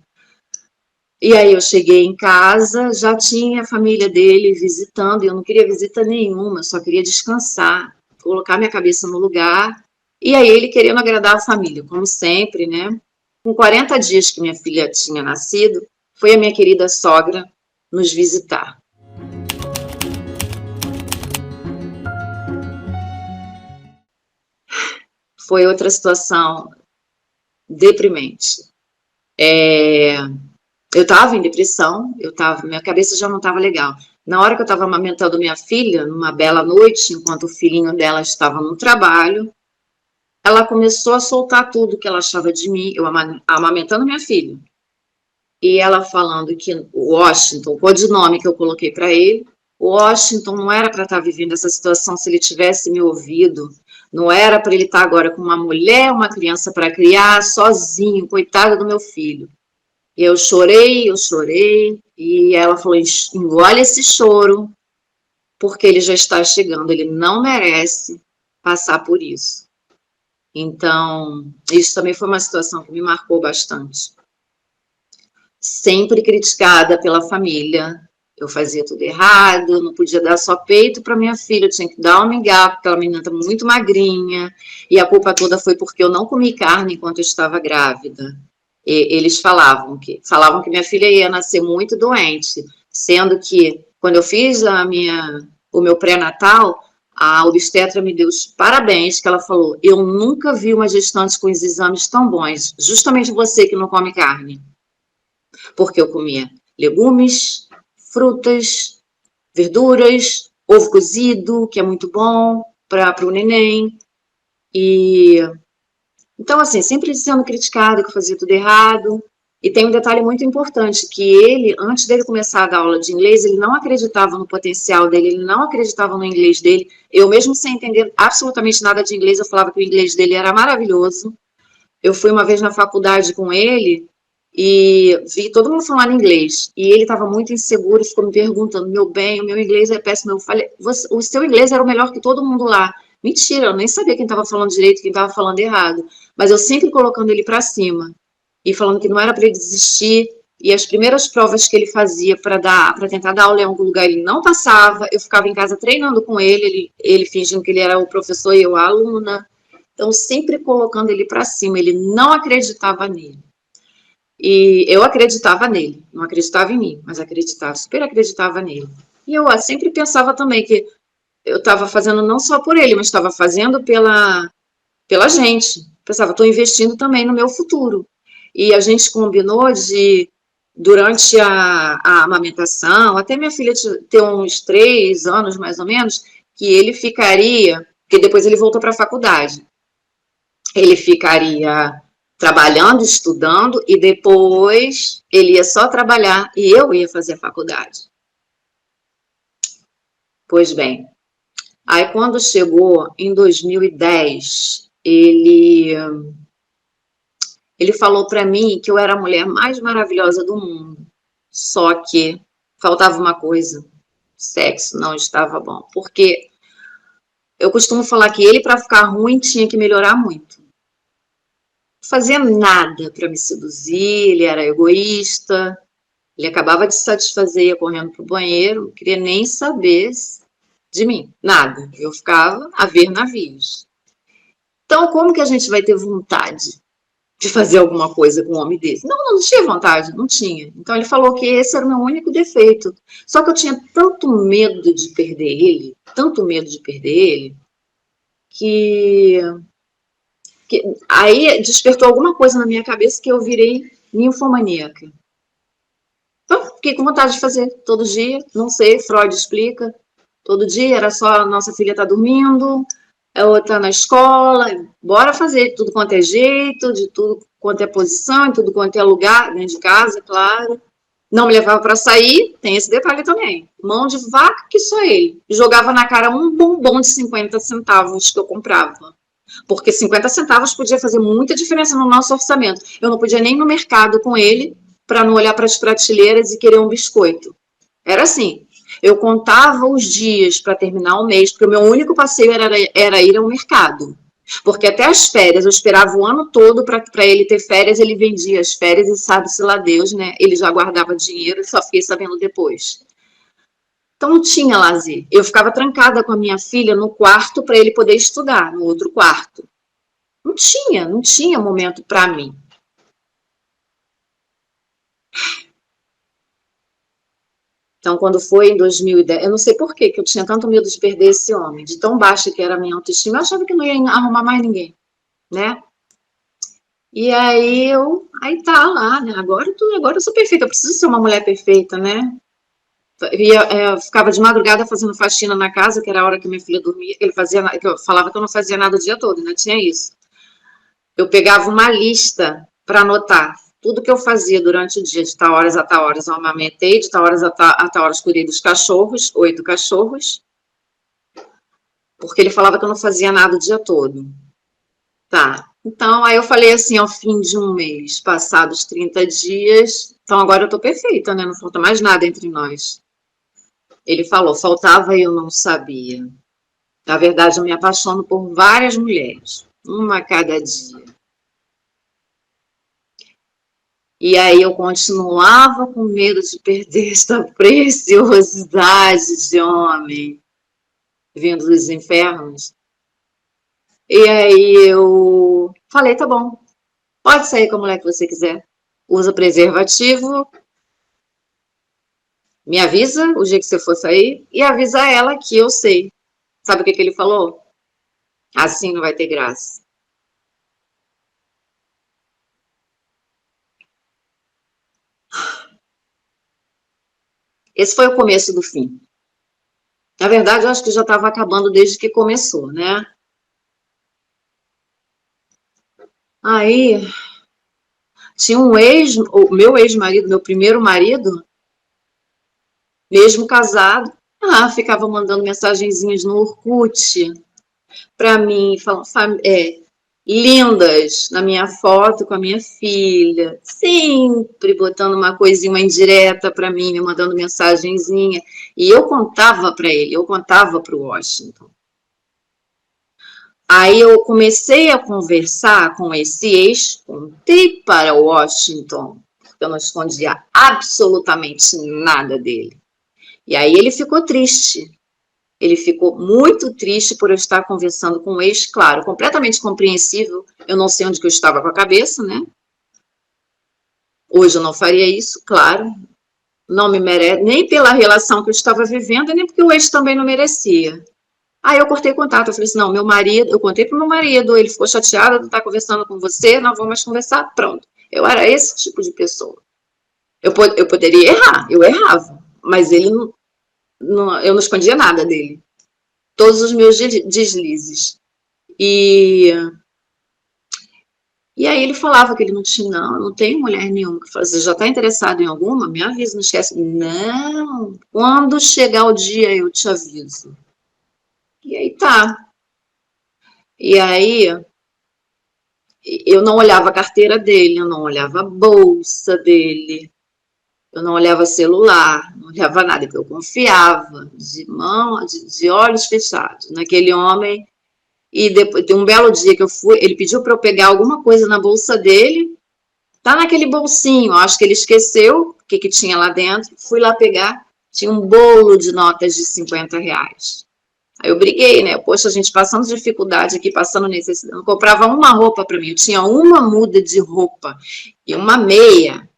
E aí eu cheguei em casa, já tinha a família dele visitando. E eu não queria visita nenhuma. Eu só queria descansar, colocar minha cabeça no lugar. E aí ele querendo agradar a família, como sempre, né? Com 40 dias que minha filha tinha nascido, foi a minha querida sogra nos visitar. Foi outra situação deprimente. Eu estava em depressão, minha cabeça já não estava legal. Na hora que eu estava amamentando minha filha, numa bela noite, enquanto o filhinho dela estava no trabalho, ela começou a soltar tudo que ela achava de mim, eu amamentando minha filha. E ela falando que o Washington, o codinome que eu coloquei para ele, o Washington não era para estar vivendo essa situação se ele tivesse me ouvido, não era para ele estar agora com uma mulher, uma criança para criar, sozinho, coitada do meu filho. E eu chorei, e ela falou, engole esse choro, porque ele já está chegando, ele não merece passar por isso. Então, isso também foi uma situação que me marcou bastante. Sempre criticada pela família, eu fazia tudo errado, não podia dar só peito para minha filha, eu tinha que dar uma mingau, porque aquela menina estava muito magrinha, e a culpa toda foi porque eu não comi carne enquanto eu estava grávida. Eles falavam que minha filha ia nascer muito doente, sendo que quando eu fiz o meu pré-natal, a obstetra me deu os parabéns, que ela falou, eu nunca vi uma gestante com os exames tão bons, justamente você que não come carne. Porque eu comia legumes, frutas, verduras, ovo cozido, que é muito bom para o neném. Então, assim, sempre sendo criticado, que eu fazia tudo errado. E tem um detalhe muito importante, que ele, antes dele começar a dar aula de inglês, ele não acreditava no potencial dele, ele não acreditava no inglês dele. Eu mesmo sem entender absolutamente nada de inglês, eu falava que o inglês dele era maravilhoso. Eu fui uma vez na faculdade com ele e vi todo mundo falando inglês. E ele estava muito inseguro e ficou me perguntando, meu bem, o meu inglês é péssimo. Eu falei, o seu inglês era o melhor que todo mundo lá. Mentira, eu nem sabia quem estava falando direito, quem estava falando errado. Mas eu sempre colocando ele para cima e falando que não era para ele desistir, E as primeiras provas que ele fazia para tentar dar aula em algum lugar, ele não passava. Eu ficava em casa treinando com ele fingindo que ele era o professor e eu a aluna. Então, sempre colocando ele para cima. Ele não acreditava nele. E eu acreditava nele, não acreditava em mim, mas acreditava, super acreditava nele. E eu sempre pensava também que eu estava fazendo não só por ele, mas estava fazendo pela gente. Pensava, estou investindo também no meu futuro. E a gente combinou de, durante a amamentação, até minha filha ter uns 3 anos, mais ou menos, que ele ficaria, porque depois ele voltou para a faculdade, ele ficaria trabalhando, estudando, e depois ele ia só trabalhar e eu ia fazer a faculdade. Pois bem, aí quando chegou em 2010, ele falou para mim que eu era a mulher mais maravilhosa do mundo, só que faltava uma coisa, sexo não estava bom, porque eu costumo falar que ele, para ficar ruim, tinha que melhorar muito. Não fazia nada para me seduzir, ele era egoísta, ele acabava de se satisfazer, ia correndo para o banheiro, não queria nem saber de mim, nada. Eu ficava a ver navios. Então, como que a gente vai ter vontade de fazer alguma coisa com um homem desse? Não, não tinha vontade, não tinha. Então, ele falou que esse era o meu único defeito. Só que eu tinha tanto medo de perder ele, tanto medo de perder ele, que aí despertou alguma coisa na minha cabeça que eu virei ninfomaníaca. Então, fiquei com vontade de fazer todo dia, não sei, Freud explica. Todo dia era só a nossa filha tá dormindo, a outra na escola, bora fazer de tudo quanto é jeito, de tudo quanto é posição, de tudo quanto é lugar, dentro de casa, claro. Não me levava para sair, tem esse detalhe também. Mão de vaca que sou ele. Jogava na cara um bombom de 50 centavos que eu comprava. Porque 50 centavos podia fazer muita diferença no nosso orçamento. Eu não podia nem ir no mercado com ele para não olhar para as prateleiras e querer um biscoito. Era assim. Eu contava os dias para terminar o mês, porque o meu único passeio era ir ao mercado. Porque até as férias, eu esperava o ano todo para ele ter férias, ele vendia as férias e sabe-se lá Deus, né? Ele já guardava dinheiro e só fiquei sabendo depois. Então não tinha lazer. Eu ficava trancada com a minha filha no quarto para ele poder estudar, no outro quarto. Não tinha momento para mim. Então, quando foi em 2010, eu não sei por que eu tinha tanto medo de perder esse homem, de tão baixa que era a minha autoestima, eu achava que não ia arrumar mais ninguém, né? E aí tá lá, né? Agora eu sou perfeita, eu preciso ser uma mulher perfeita, né? Eu ficava de madrugada fazendo faxina na casa, que era a hora que minha filha dormia, que eu falava que eu não fazia nada o dia todo, né? Tinha isso. Eu pegava uma lista para anotar tudo que eu fazia durante o dia, de tal horas a tal horas eu amamentei, de tal horas a tal horas cuidei dos cachorros, 8 cachorros, porque ele falava que eu não fazia nada o dia todo. Tá. Então, aí eu falei assim, ao fim de um mês, passados 30 dias, então agora eu tô perfeita, né? Não falta mais nada entre nós. Ele falou, faltava e eu não sabia. Na verdade, eu me apaixono por várias mulheres, uma a cada dia. E aí eu continuava com medo de perder esta preciosidade de homem vindo dos infernos. E aí eu falei, tá bom, pode sair com a mulher que você quiser. Usa preservativo, me avisa o dia que você for sair e avisa ela que eu sei. Sabe o que ele falou? Assim não vai ter graça. Esse foi o começo do fim. Na verdade, eu acho que já estava acabando desde que começou, né? Aí tinha um o meu ex-marido, meu primeiro marido, mesmo casado, ficava mandando mensagenzinhas no Orkut para mim, lindas na minha foto com a minha filha, sempre botando uma coisinha, uma indireta para mim, me mandando mensagenzinha. E eu contava para ele, eu contava para o Washington. Aí eu comecei a conversar com esse ex, contei para o Washington. eu não escondia absolutamente nada dele. E aí ele ficou triste. Ele ficou muito triste por eu estar conversando com um ex, claro, completamente compreensível. Eu não sei onde que eu estava com a cabeça, né? Hoje eu não faria isso, claro. Não me merece, nem pela relação que eu estava vivendo, nem porque o ex também não merecia. Aí eu cortei contato, eu falei assim, não, meu marido, eu contei pro meu marido, ele ficou chateado de estar conversando com você, não vamos mais conversar, pronto. Eu era esse tipo de pessoa. Eu poderia errar, eu errava, mas ele eu não escondia nada dele. Todos os meus deslizes. E, e aí ele falava que ele não tinha, não, eu não tenho mulher nenhuma. Eu falei, você já está interessado em alguma? Me avisa, não esquece. Não, quando chegar o dia eu te aviso. E aí tá. E aí eu não olhava a carteira dele, eu não olhava a bolsa dele, eu não olhava celular, não olhava nada, porque eu confiava de olhos fechados naquele homem. E depois, de um belo dia que eu fui, ele pediu para eu pegar alguma coisa na bolsa dele, tá naquele bolsinho, acho que ele esqueceu o que tinha lá dentro, fui lá pegar, tinha um bolo de notas de R$ 50. Aí eu briguei, né? Poxa, a gente passando dificuldade aqui, passando necessidade. Eu comprava uma roupa para mim, eu tinha uma muda de roupa e uma meia,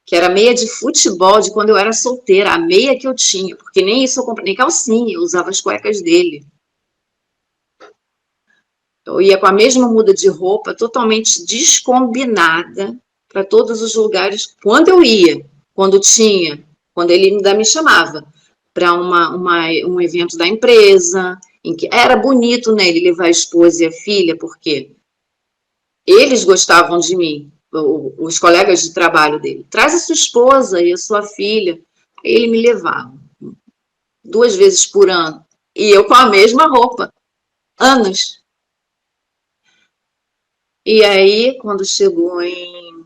que era meia de futebol de quando eu era solteira, a meia que eu tinha, porque nem isso eu comprei, nem calcinha, eu usava as cuecas dele. Eu ia com a mesma muda de roupa, totalmente descombinada, para todos os lugares. Quando eu ia, quando tinha, quando ele ainda me chamava para um evento da empresa, em que era bonito, né, ele levar a esposa e a filha, porque eles gostavam de mim, os colegas de trabalho dele. Traz a sua esposa e a sua filha. Ele me levava 2 vezes por ano. E eu com a mesma roupa. Anos. E aí, quando chegou em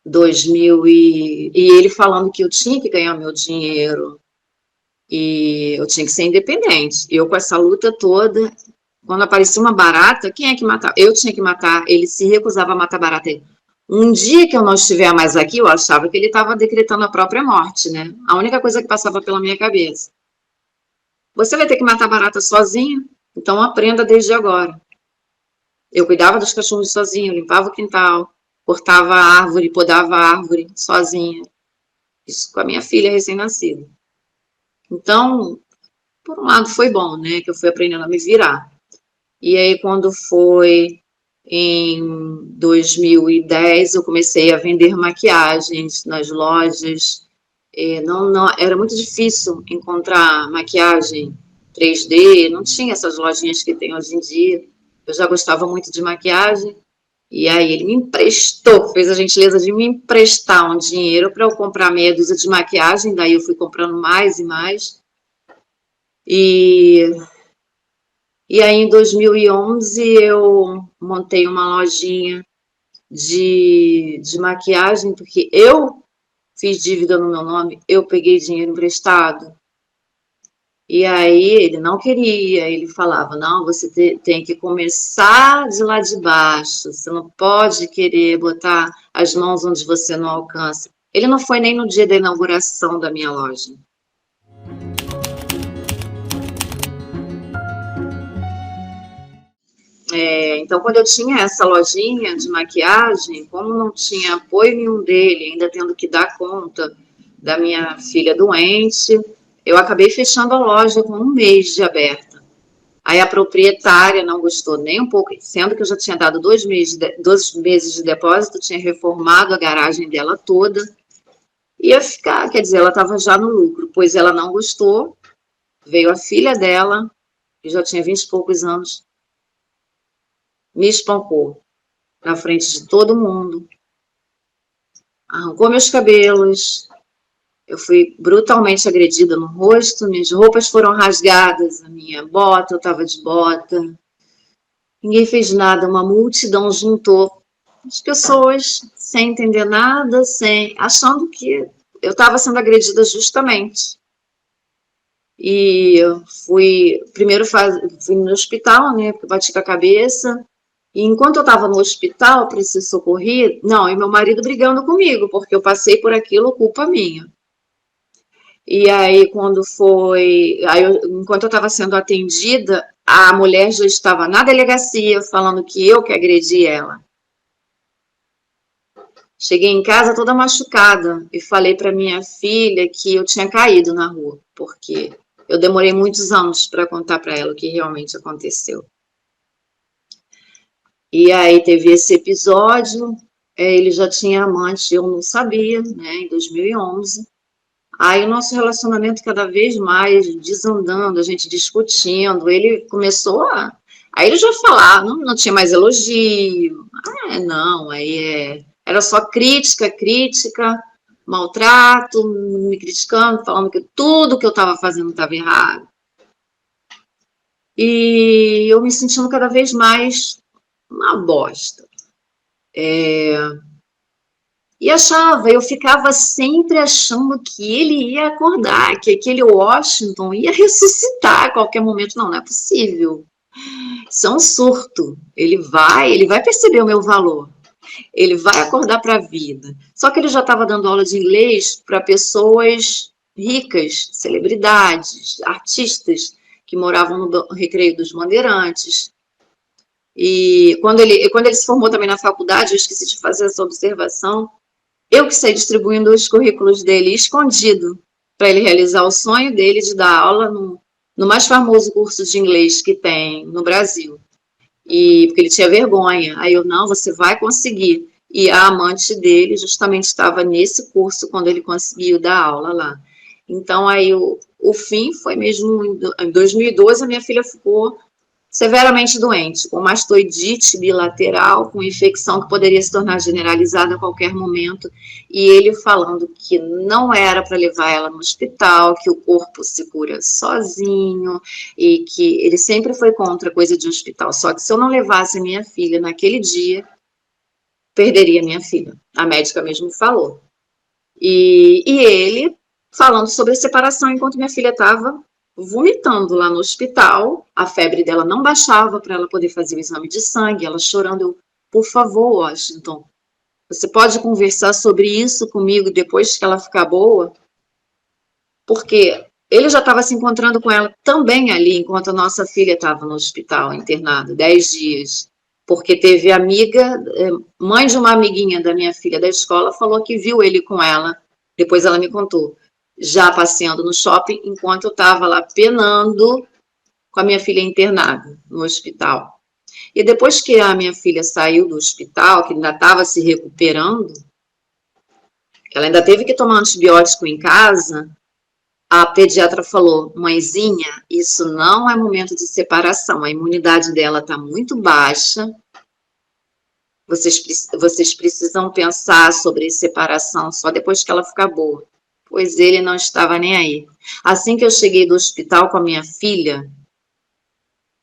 2000 e ele falando que eu tinha que ganhar meu dinheiro e eu tinha que ser independente. Eu com essa luta toda, quando aparecia uma barata, quem é que matava? Eu tinha que matar, ele se recusava a matar barata. Um dia que eu não estiver mais aqui, eu achava que ele estava decretando a própria morte, né? A única coisa que passava pela minha cabeça. Você vai ter que matar barata sozinho? Então aprenda desde agora. Eu cuidava dos cachorros sozinha, limpava o quintal, cortava a árvore, podava a árvore sozinha. Isso com a minha filha recém-nascida. Então, por um lado foi bom, né, que eu fui aprendendo a me virar. E aí quando foi em 2010, eu comecei a vender maquiagens nas lojas. Não, era muito difícil encontrar maquiagem 3D, não tinha essas lojinhas que tem hoje em dia. Eu já gostava muito de maquiagem, e aí ele me emprestou, fez a gentileza de me emprestar um dinheiro para eu comprar meia dúzia de maquiagem, daí eu fui comprando mais e mais. E, e aí em 2011 eu montei uma lojinha de maquiagem, porque eu fiz dívida no meu nome, eu peguei dinheiro emprestado. E aí ele não queria, ele falava, não, você tem que começar de lá de baixo, você não pode querer botar as mãos onde você não alcança. Ele não foi nem no dia da inauguração da minha loja. Então, quando eu tinha essa lojinha de maquiagem, como não tinha apoio nenhum dele, ainda tendo que dar conta da minha filha doente, eu acabei fechando a loja com 1 mês de aberta. Aí a proprietária não gostou nem um pouco, sendo que eu já tinha dado 2 meses de depósito, tinha reformado a garagem dela toda, ia ficar, quer dizer, ela estava já no lucro, pois ela não gostou, veio a filha dela, que já tinha 20 e poucos anos, me espancou na frente de todo mundo, arrancou meus cabelos, eu fui brutalmente agredida no rosto, minhas roupas foram rasgadas, a minha bota, eu estava de bota, ninguém fez nada, uma multidão juntou as pessoas sem entender nada, achando que eu estava sendo agredida justamente. E eu fui no hospital, né, porque bati com a cabeça, E enquanto eu estava no hospital para ser socorrida, não, e meu marido brigando comigo, porque eu passei por aquilo, culpa minha. E aí, quando foi. Enquanto eu estava sendo atendida, a mulher já estava na delegacia falando que eu que agredi ela. Cheguei em casa toda machucada e falei para minha filha que eu tinha caído na rua, porque eu demorei muitos anos para contar para ela o que realmente aconteceu. E aí teve esse episódio, ele já tinha amante, eu não sabia, né, em 2011. Aí o nosso relacionamento cada vez mais desandando, a gente discutindo, ele começou a... Aí ele já falava, não tinha mais elogio, não, era só crítica, crítica, maltrato, me criticando, falando que tudo que eu estava fazendo estava errado. E eu me sentindo cada vez mais uma bosta. E eu ficava sempre achando que ele ia acordar, que aquele Washington ia ressuscitar a qualquer momento. Não é possível. Isso é um surto. Ele vai perceber o meu valor. Ele vai acordar para a vida. Só que ele já estava dando aula de inglês para pessoas ricas, celebridades, artistas que moravam no Recreio dos Bandeirantes. E quando ele se formou também na faculdade, eu esqueci de fazer essa observação, eu que saí distribuindo os currículos dele escondido para ele realizar o sonho dele de dar aula no mais famoso curso de inglês que tem no Brasil. E porque ele tinha vergonha. Aí eu, não, você vai conseguir. E a amante dele justamente estava nesse curso quando ele conseguiu dar aula lá. Então aí o fim foi mesmo em 2012, a minha filha ficou severamente doente, com mastoidite bilateral, com infecção que poderia se tornar generalizada a qualquer momento, e ele falando que não era para levar ela no hospital, que o corpo se cura sozinho, e que ele sempre foi contra coisa de hospital, só que se eu não levasse minha filha naquele dia, perderia minha filha, a médica mesmo falou. E ele falando sobre a separação enquanto minha filha estava vomitando lá no hospital, a febre dela não baixava para ela poder fazer o exame de sangue, ela chorando, eu, por favor, Washington, você pode conversar sobre isso comigo depois que ela ficar boa? Porque ele já estava se encontrando com ela também ali, enquanto a nossa filha estava no hospital, internada, 10 dias. Porque teve amiga, mãe de uma amiguinha da minha filha da escola, falou que viu ele com ela, depois ela me contou, já passeando no shopping, enquanto eu estava lá penando com a minha filha internada no hospital. E depois que a minha filha saiu do hospital, que ainda estava se recuperando, ela ainda teve que tomar antibiótico em casa, a pediatra falou, mãezinha, isso não é momento de separação, a imunidade dela está muito baixa, vocês precisam pensar sobre separação só depois que ela ficar boa. Pois ele não estava nem aí. Assim que eu cheguei do hospital com a minha filha,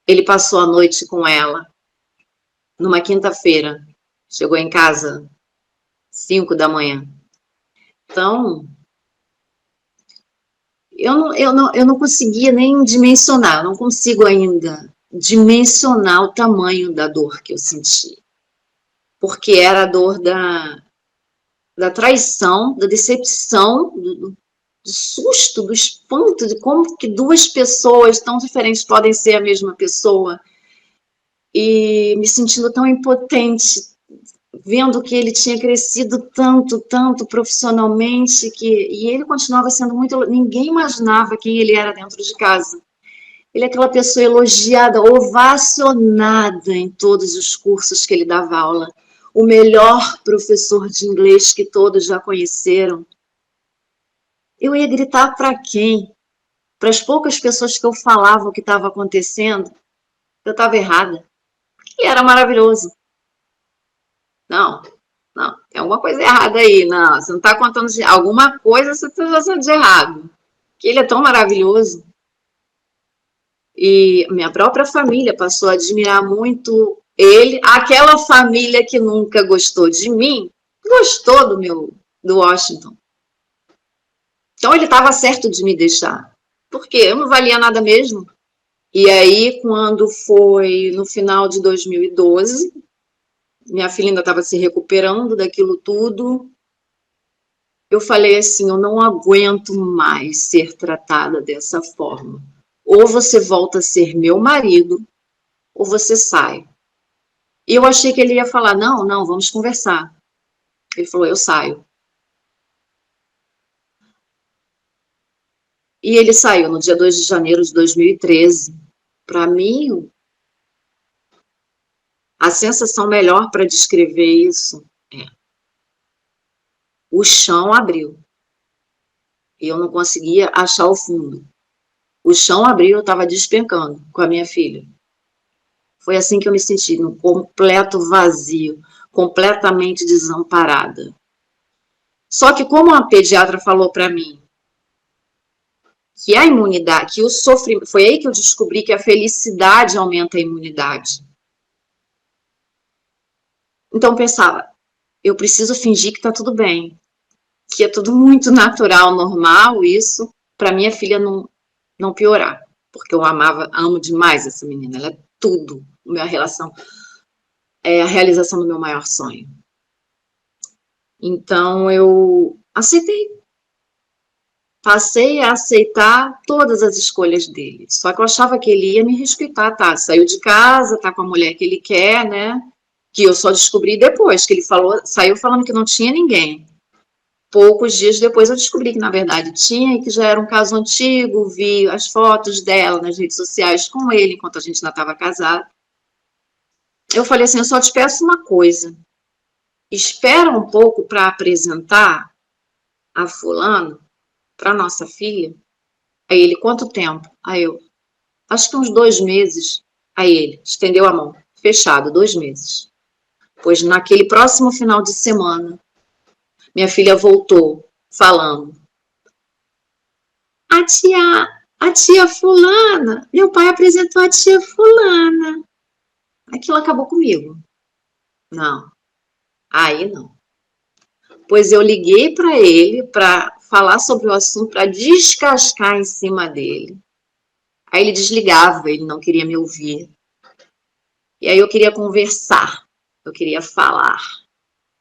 ele passou a noite com ela, numa quinta-feira. Chegou em casa 5 da manhã. Então, eu não conseguia nem dimensionar, não consigo ainda dimensionar o tamanho da dor que eu senti. Porque era a dor da traição, da decepção, do susto, do espanto, de como que duas pessoas tão diferentes podem ser a mesma pessoa. E me sentindo tão impotente, vendo que ele tinha crescido tanto, tanto profissionalmente, e ele continuava sendo muito... Ninguém imaginava quem ele era dentro de casa. Ele é aquela pessoa elogiada, ovacionada em todos os cursos que ele dava aula. O melhor professor de inglês que todos já conheceram. Eu ia gritar para quem? Para as poucas pessoas que eu falava o que estava acontecendo, eu estava errada. E era maravilhoso. Não, tem alguma coisa errada aí. Não, você não está contando de alguma coisa, você está fazendo de errado. Que ele é tão maravilhoso. E minha própria família passou a admirar muito ele. Aquela família que nunca gostou de mim, gostou do Washington. Então ele estava certo de me deixar. Porque eu não valia nada mesmo. E aí, quando foi no final de 2012, minha filha ainda estava se recuperando daquilo tudo. Eu falei assim, eu não aguento mais ser tratada dessa forma. Ou você volta a ser meu marido, ou você sai. E eu achei que ele ia falar, não, não, vamos conversar. Ele falou, eu saio. E ele saiu no dia 2 de janeiro de 2013. Para mim, a sensação melhor para descrever isso é o chão abriu. E eu não conseguia achar o fundo. O chão abriu, eu estava despencando com a minha filha. Foi assim que eu me senti, num completo vazio, completamente desamparada. Só que como a pediatra falou para mim que a imunidade, que o sofrimento, foi aí que eu descobri que a felicidade aumenta a imunidade. Então eu pensava, eu preciso fingir que está tudo bem, que é tudo muito natural, normal, isso, para minha filha não piorar, porque eu amo demais essa menina, ela é tudo, minha relação é a realização do meu maior sonho. Então eu aceitei, passei a aceitar todas as escolhas dele. Só que eu achava que ele ia me respeitar, tá? Saiu de casa, tá com a mulher que ele quer, né? Que eu só descobri depois, que ele falou, saiu falando que não tinha ninguém. Poucos dias depois eu descobri que, na verdade, tinha e que já era um caso antigo, vi as fotos dela nas redes sociais com ele, enquanto a gente ainda estava casado. Eu falei assim, eu só te peço uma coisa, espera um pouco para apresentar a fulano para nossa filha. Aí ele, quanto tempo? Aí eu, acho que uns 2 meses. Aí ele, estendeu a mão, fechado, 2 meses. Pois naquele próximo final de semana, minha filha voltou falando, a tia, a tia fulana, meu pai apresentou a tia fulana. Aquilo acabou comigo. Não, aí não. Pois eu liguei para ele para falar sobre o assunto, para descascar em cima dele. Aí ele desligava, ele não queria me ouvir. E aí eu queria conversar, eu queria falar,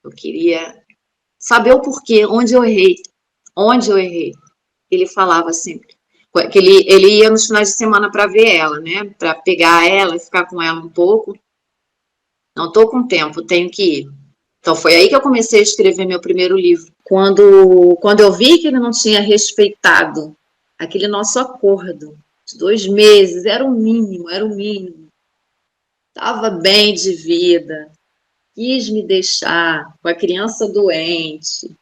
eu queria saber o porquê, onde eu errei. Ele falava sempre que ele ia nos finais de semana para ver ela, né? Para pegar ela e ficar com ela um pouco. Não estou com tempo, tenho que ir. Então foi aí que eu comecei a escrever meu primeiro livro. Quando eu vi que ele não tinha respeitado aquele nosso acordo de 2 meses, era o mínimo, era o mínimo. Estava bem de vida, quis me deixar com a criança doente,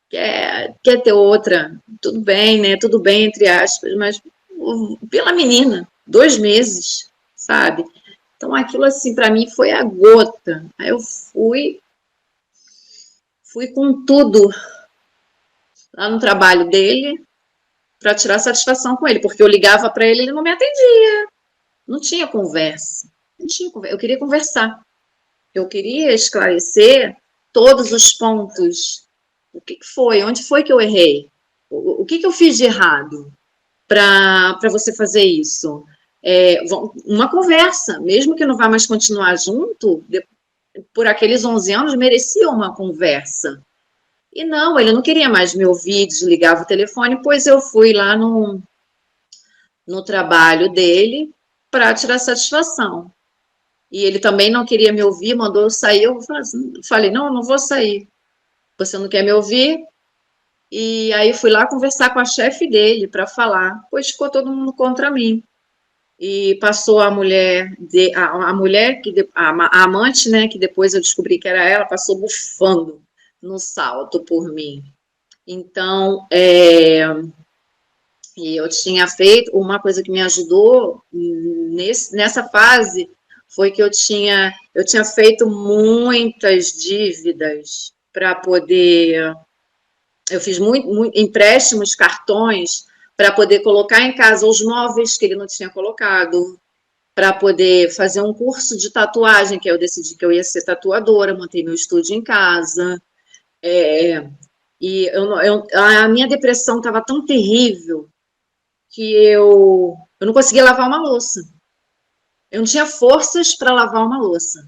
quer ter outra, tudo bem, né? Tudo bem, entre aspas, mas pela menina, 2 meses, sabe? Então aquilo assim para mim foi a gota. Aí eu fui com tudo lá no trabalho dele para tirar satisfação com ele, porque eu ligava para ele, ele não me atendia. Não tinha conversa. Não tinha conversa. Eu queria conversar. Eu queria esclarecer todos os pontos. O que foi? Onde foi que eu errei? O que eu fiz de errado para você fazer isso? Uma conversa, mesmo que não vá mais continuar junto, por aqueles 11 anos, merecia uma conversa. E não, ele não queria mais me ouvir, desligava o telefone, pois eu fui lá no trabalho dele para tirar satisfação. E ele também não queria me ouvir, mandou eu sair. Eu falei, não, eu não vou sair. Você não quer me ouvir? E aí fui lá conversar com a chefe dele para falar, pois ficou todo mundo contra mim. E passou a mulher a amante, né, que depois eu descobri que era ela, passou bufando no salto por mim. Então, e eu tinha feito uma coisa que me ajudou nessa fase foi que eu tinha feito muitas dívidas para poder. Eu fiz muito empréstimos, cartões, para poder colocar em casa os móveis que ele não tinha colocado, para poder fazer um curso de tatuagem, que eu decidi que eu ia ser tatuadora, montei meu estúdio em casa. E a minha depressão estava tão terrível que eu não conseguia lavar uma louça. Eu não tinha forças para lavar uma louça.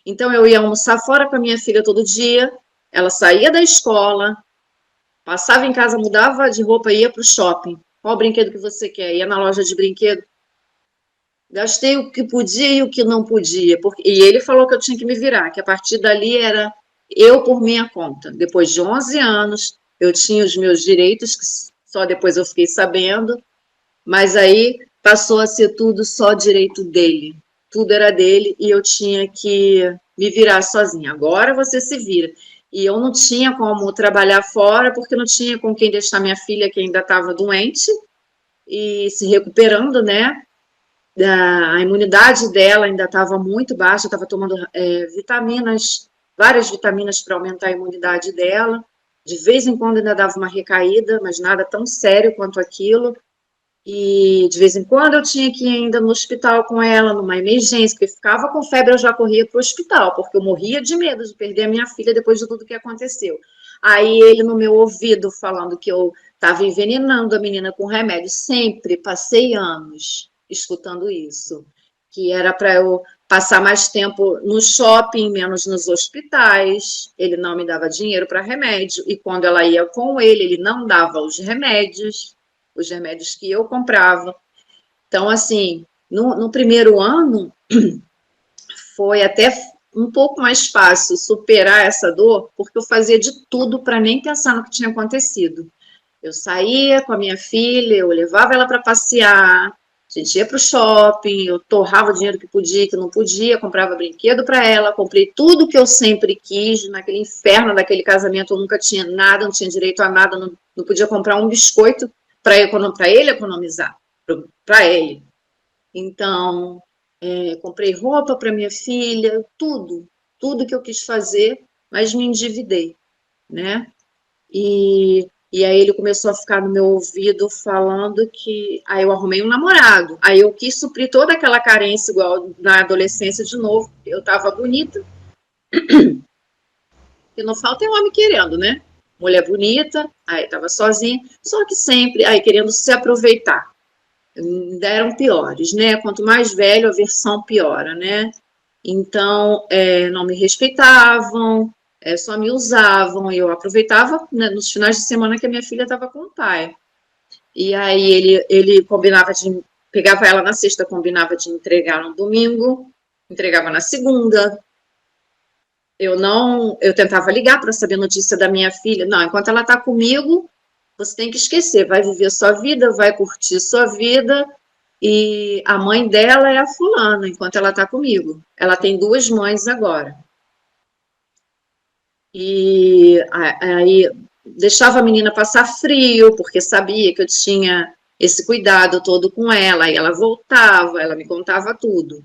Então, eu ia almoçar fora com a minha filha todo dia, ela saía da escola, passava em casa, mudava de roupa e ia para o shopping. Qual brinquedo que você quer? Ia na loja de brinquedo. Gastei o que podia e o que não podia. E ele falou que eu tinha que me virar, que a partir dali era eu por minha conta. Depois de 11 anos, eu tinha os meus direitos, que só depois eu fiquei sabendo, mas aí passou a ser tudo só direito dele. Tudo era dele e eu tinha que me virar sozinha. Agora você se vira. E eu não tinha como trabalhar fora, porque não tinha com quem deixar minha filha, que ainda estava doente e se recuperando, né? A imunidade dela ainda estava muito baixa, estava tomando vitaminas, várias vitaminas para aumentar a imunidade dela. De vez em quando ainda dava uma recaída, mas nada tão sério quanto aquilo. E de vez em quando eu tinha que ir ainda no hospital com ela, numa emergência, porque ficava com febre, eu já corria para o hospital, porque eu morria de medo de perder a minha filha depois de tudo que aconteceu. Aí ele no meu ouvido falando que eu estava envenenando a menina com remédio. Sempre passei anos escutando isso, que era para eu passar mais tempo no shopping, menos nos hospitais. Ele não me dava dinheiro para remédio, e quando ela ia com ele não dava os remédios que eu comprava. Então, assim, no primeiro ano, foi até um pouco mais fácil superar essa dor, porque eu fazia de tudo para nem pensar no que tinha acontecido. Eu saía com a minha filha, eu levava ela para passear, a gente ia para o shopping, eu torrava o dinheiro que podia, que não podia, comprava brinquedo para ela, comprei tudo que eu sempre quis, naquele inferno daquele casamento eu nunca tinha nada, não tinha direito a nada, não podia comprar um biscoito para ele economizar, para ele. Então, comprei roupa para minha filha, tudo que eu quis fazer, mas me endividei, né? E aí ele começou a ficar no meu ouvido falando que aí eu arrumei um namorado. Aí eu quis suprir toda aquela carência igual na adolescência de novo. Eu tava bonita, e não falta é homem querendo, né? Mulher bonita, aí tava sozinha, só que sempre aí querendo se aproveitar. Ainda eram piores, né? Quanto mais velho, a versão piora, né? Então, não me respeitavam, só me usavam, e eu aproveitava, né, nos finais de semana que a minha filha estava com o pai. E aí ele combinava de, pegava ela na sexta, combinava de entregar no domingo, entregava na segunda. Eu tentava ligar para saber notícia da minha filha. Não, enquanto ela está comigo, você tem que esquecer, vai viver sua vida, vai curtir sua vida, e a mãe dela é a fulana, enquanto ela está comigo. Ela tem duas mães agora. E aí deixava a menina passar frio, porque sabia que eu tinha esse cuidado todo com ela. Aí ela voltava, ela me contava tudo.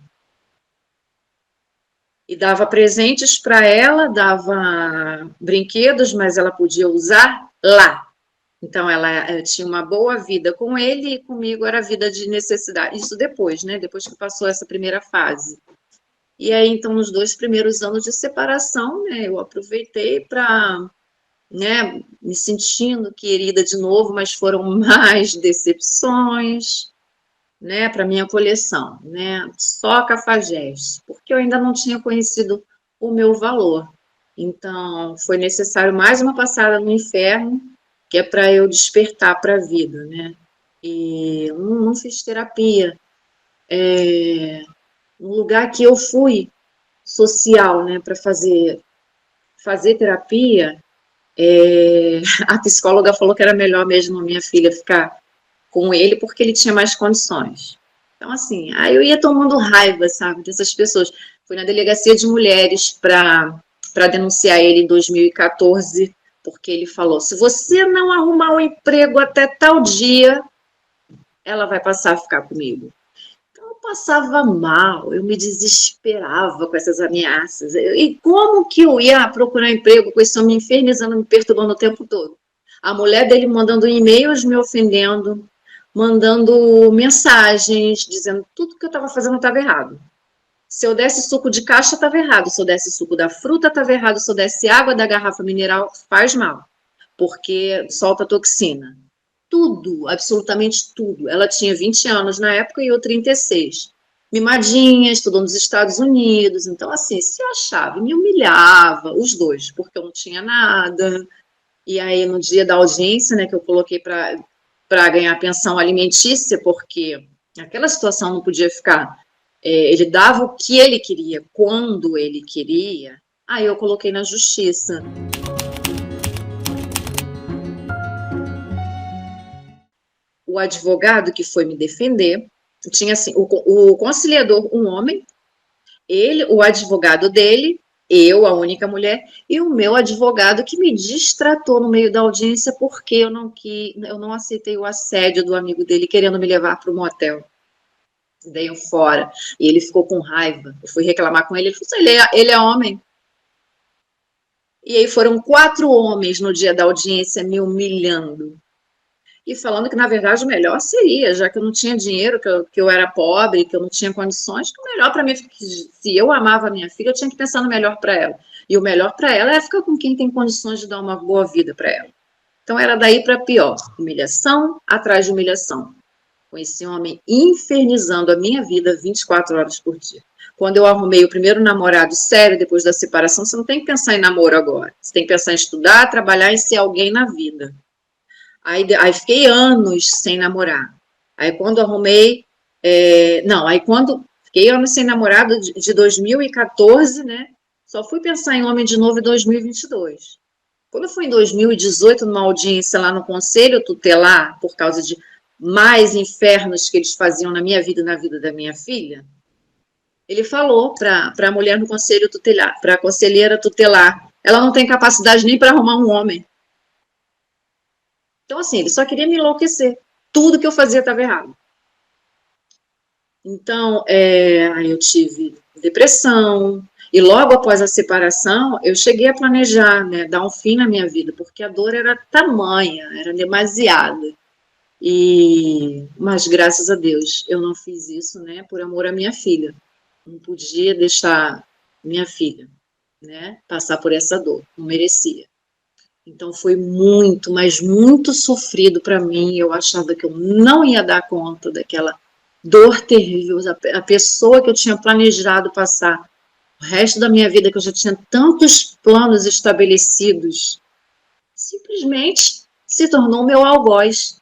E dava presentes para ela, dava brinquedos, mas ela podia usar lá. Então ela tinha uma boa vida com ele e comigo era vida de necessidade. Isso depois, né? Depois que passou essa primeira fase. E aí, então, nos 2 primeiros anos de separação, né, eu aproveitei para, né, me sentindo querida de novo, mas foram mais decepções, né, para minha coleção, né, só Cafajeste, porque eu ainda não tinha conhecido o meu valor. Então, foi necessário mais uma passada no inferno, que é para eu despertar para a vida, né. E não fiz terapia. Um lugar que eu fui social, né, para fazer terapia, a psicóloga falou que era melhor mesmo a minha filha ficar com ele porque ele tinha mais condições. Então, assim, aí eu ia tomando raiva, sabe, dessas pessoas. Fui na delegacia de mulheres para denunciar ele em 2014, porque ele falou: se você não arrumar um emprego até tal dia, ela vai passar a ficar comigo. Eu passava mal, eu me desesperava com essas ameaças. E como que eu ia procurar emprego com esse homem me infernizando, me perturbando o tempo todo? A mulher dele mandando e-mails me ofendendo, mandando mensagens, dizendo tudo que eu estava fazendo estava errado. Se eu desse suco de caixa, estava errado. Se eu desse suco da fruta, estava errado. Se eu desse água da garrafa mineral, faz mal, porque solta toxina. Tudo, absolutamente tudo. Ela tinha 20 anos na época e eu 36. mimadinha, estudou nos Estados Unidos, então assim, se achava, me humilhava, os dois, porque eu não tinha nada. E aí no dia da audiência, né, que eu coloquei para ganhar pensão alimentícia, porque aquela situação não podia ficar. Ele dava o que ele queria, quando ele queria. Aí eu coloquei na justiça. O advogado que foi me defender tinha assim, o conciliador, um homem, ele, o advogado dele, eu, a única mulher, e o meu advogado que me distratou no meio da audiência porque eu não aceitei o assédio do amigo dele querendo me levar para o motel. Dei um fora. E ele ficou com raiva. Eu fui reclamar com ele, ele falou assim, ele é homem. E aí foram 4 homens no dia da audiência me humilhando. E falando que, na verdade, o melhor seria, já que eu não tinha dinheiro, que eu era pobre, que eu não tinha condições, que o melhor para mim, se eu amava a minha filha, eu tinha que pensar no melhor para ela. E o melhor para ela é ficar com quem tem condições de dar uma boa vida para ela. Então era daí para pior, humilhação atrás de humilhação. Com esse homem infernizando a minha vida 24 horas por dia. Quando eu arrumei o primeiro namorado sério depois da separação, você não tem que pensar em namoro agora. Você tem que pensar em estudar, trabalhar e ser alguém na vida. Aí fiquei anos sem namorar. Aí quando arrumei. Não, aí quando. Fiquei anos sem namorado de 2014, né? Só fui pensar em homem de novo em 2022. Quando eu fui em 2018, numa audiência lá no Conselho Tutelar, por causa de mais infernos que eles faziam na minha vida e na vida da minha filha, ele falou para a mulher no Conselho Tutelar, para a conselheira tutelar, ela não tem capacidade nem para arrumar um homem. Então, assim, ele só queria me enlouquecer. Tudo que eu fazia estava errado. Então, aí eu tive depressão, e logo após a separação, eu cheguei a planejar, né, dar um fim na minha vida, porque a dor era tamanha, era demasiada. Mas graças a Deus, eu não fiz isso, né, por amor à minha filha. Não podia deixar minha filha, né, passar por essa dor, não merecia. Então foi muito, mas muito sofrido para mim. Eu achava que eu não ia dar conta daquela dor terrível. A pessoa que eu tinha planejado passar o resto da minha vida, que eu já tinha tantos planos estabelecidos, simplesmente se tornou meu algoz.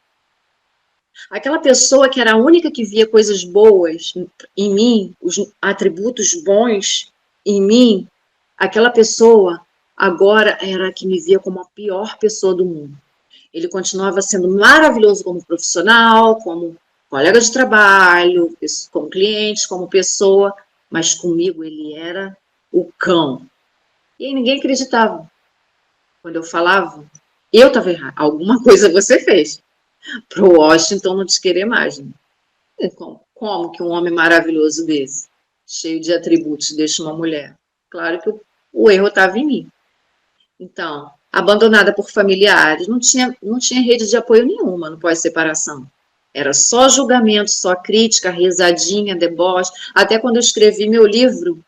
Aquela pessoa que era a única que via coisas boas em mim, os atributos bons em mim, aquela pessoa agora era a que me via como a pior pessoa do mundo. Ele continuava sendo maravilhoso como profissional, como colega de trabalho, como cliente, como pessoa, mas comigo ele era o cão. E aí ninguém acreditava. Quando eu falava, eu estava errado. Alguma coisa você fez para o Washington não te querer mais. Né? Como que um homem maravilhoso desse, cheio de atributos, deixa uma mulher? Claro que o erro estava em mim. Então, abandonada por familiares, não tinha rede de apoio nenhuma no pós-separação. Era só julgamento, só crítica, risadinha, deboche. Até quando eu escrevi meu livro,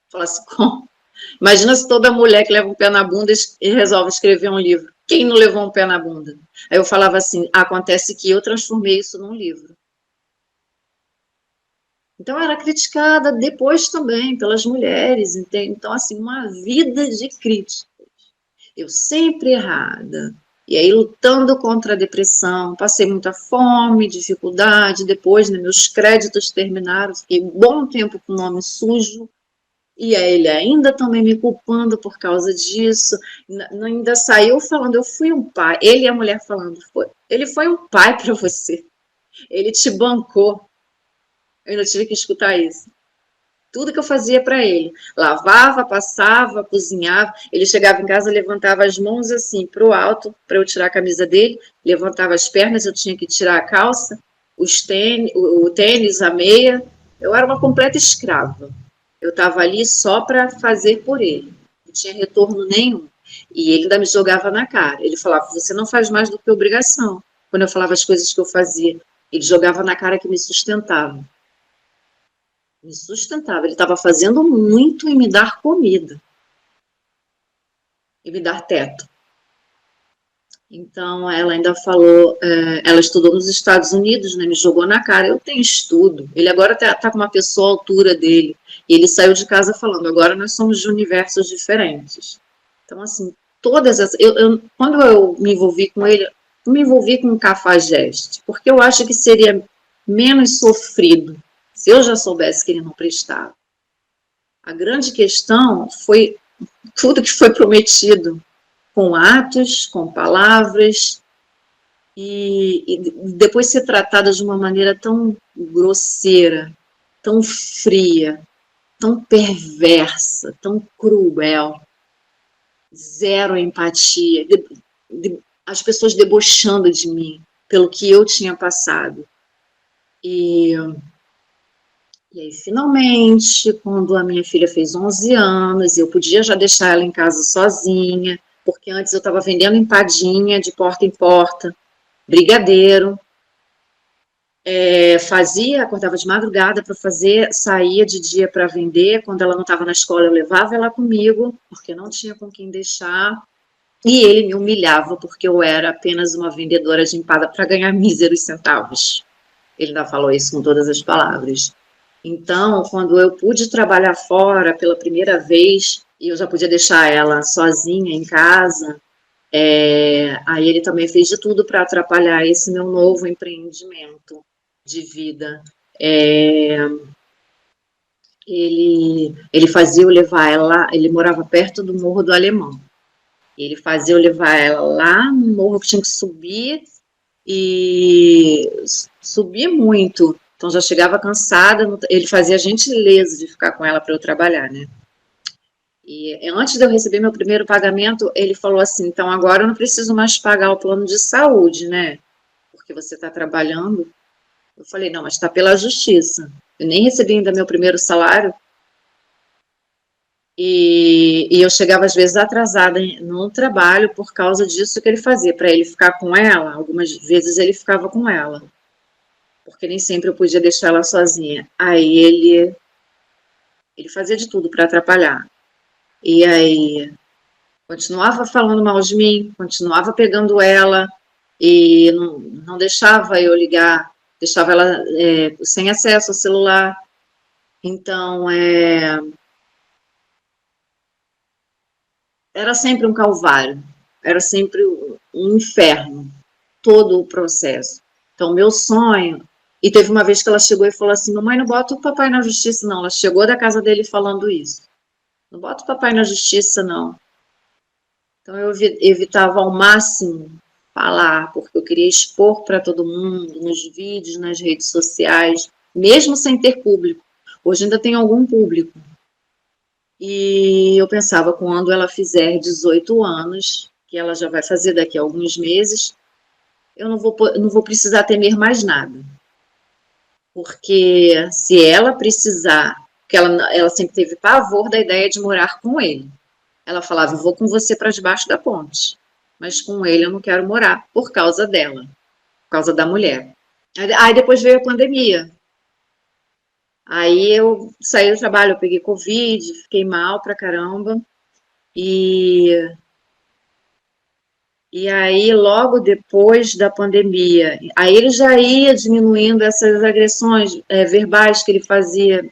falasse, como? Imagina se toda mulher que leva um pé na bunda e resolve escrever um livro. Quem não levou um pé na bunda? Aí eu falava assim, acontece que eu transformei isso num livro. Então, era criticada depois também pelas mulheres, entende? Então, assim, uma vida de crítica. Eu sempre errada. E aí, lutando contra a depressão, passei muita fome, dificuldade. Depois, né, meus créditos terminaram, fiquei um bom tempo com o nome sujo. E aí, ele ainda também me culpando por causa disso. Ainda saiu falando, eu fui um pai. Ele e a mulher falando, ele foi um pai para você. Ele te bancou. Eu ainda tive que escutar isso. Tudo que eu fazia para ele. Lavava, passava, cozinhava. Ele chegava em casa, levantava as mãos assim para o alto, para eu tirar a camisa dele, levantava as pernas, eu tinha que tirar a calça, o tênis, a meia. Eu era uma completa escrava. Eu estava ali só para fazer por ele. Não tinha retorno nenhum. E ele ainda me jogava na cara. Ele falava, você não faz mais do que obrigação. Quando eu falava as coisas que eu fazia, ele jogava na cara que me sustentava. Me sustentava. Ele estava fazendo muito em me dar comida e me dar teto. Então, ela ainda falou, ela estudou nos Estados Unidos, né, me jogou na cara, eu tenho estudo. Ele agora tá com uma pessoa à altura dele, e ele saiu de casa falando, agora nós somos de universos diferentes. Então, assim, todas as... quando eu me envolvi com ele, eu me envolvi com o Cafajeste, porque eu acho que seria menos sofrido se eu já soubesse que ele não prestava. A grande questão foi tudo que foi prometido, com atos, com palavras, e depois ser tratada de uma maneira tão grosseira, tão fria, tão perversa, tão cruel, zero empatia, as pessoas debochando de mim pelo que eu tinha passado. E aí, finalmente, quando a minha filha fez 11 anos, eu podia já deixar ela em casa sozinha, porque antes eu estava vendendo empadinha de porta em porta, brigadeiro, acordava de madrugada para fazer, saía de dia para vender, quando ela não estava na escola eu levava ela comigo, porque não tinha com quem deixar, e ele me humilhava porque eu era apenas uma vendedora de empada para ganhar míseros centavos. Ele ainda falou isso com todas as palavras. Então, quando eu pude trabalhar fora pela primeira vez, e eu já podia deixar ela sozinha em casa, aí ele também fez de tudo para atrapalhar esse meu novo empreendimento de vida. É, ele fazia eu levar ela, ele morava perto do Morro do Alemão. Ele fazia eu levar ela lá no morro que tinha que subir e subir muito. Então já chegava cansada, ele fazia a gentileza de ficar com ela para eu trabalhar, né? E antes de eu receber meu primeiro pagamento, ele falou assim: então agora eu não preciso mais pagar o plano de saúde, né? Porque você está trabalhando. Eu falei: não, mas está pela justiça. Eu nem recebi ainda meu primeiro salário. E eu chegava às vezes atrasada no trabalho por causa disso que ele fazia, para ele ficar com ela. Algumas vezes ele ficava com ela, porque nem sempre eu podia deixar ela sozinha. Aí ele fazia de tudo para atrapalhar. E aí continuava falando mal de mim, continuava pegando ela e não deixava eu ligar, deixava ela sem acesso ao celular. Então, era sempre um calvário, era sempre um inferno, todo o processo. Então, meu sonho. E teve uma vez que ela chegou e falou assim: mamãe, não bota o papai na justiça, não. Ela chegou da casa dele falando isso. Não bota o papai na justiça, não. Então, eu evitava ao máximo falar, porque eu queria expor para todo mundo, nos vídeos, nas redes sociais, mesmo sem ter público. Hoje ainda tem algum público. E eu pensava, quando ela fizer 18 anos, que ela já vai fazer daqui a alguns meses, eu não vou precisar temer mais nada. Porque se ela precisar, porque ela sempre teve pavor da ideia de morar com ele. Ela falava: eu vou com você para debaixo da ponte, mas com ele eu não quero morar, por causa dela, por causa da mulher. Aí depois veio a pandemia. Aí eu saí do trabalho, eu peguei Covid, fiquei mal pra caramba. E, e aí, logo depois da pandemia, aí ele já ia diminuindo essas agressões verbais que ele fazia,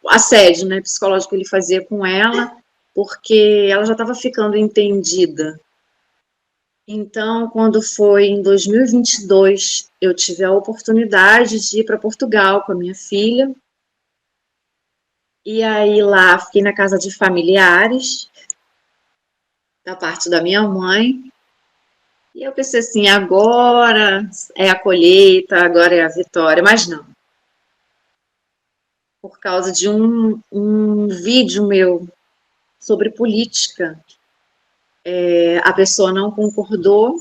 assédio, né, psicológico que ele fazia com ela, porque ela já estava ficando entendida. Então, quando foi em 2022, eu tive a oportunidade de ir para Portugal com a minha filha. E aí lá fiquei na casa de familiares, da parte da minha mãe. E eu pensei assim, agora é a colheita, agora é a vitória. Mas não, por causa de um vídeo meu sobre política, a pessoa não concordou,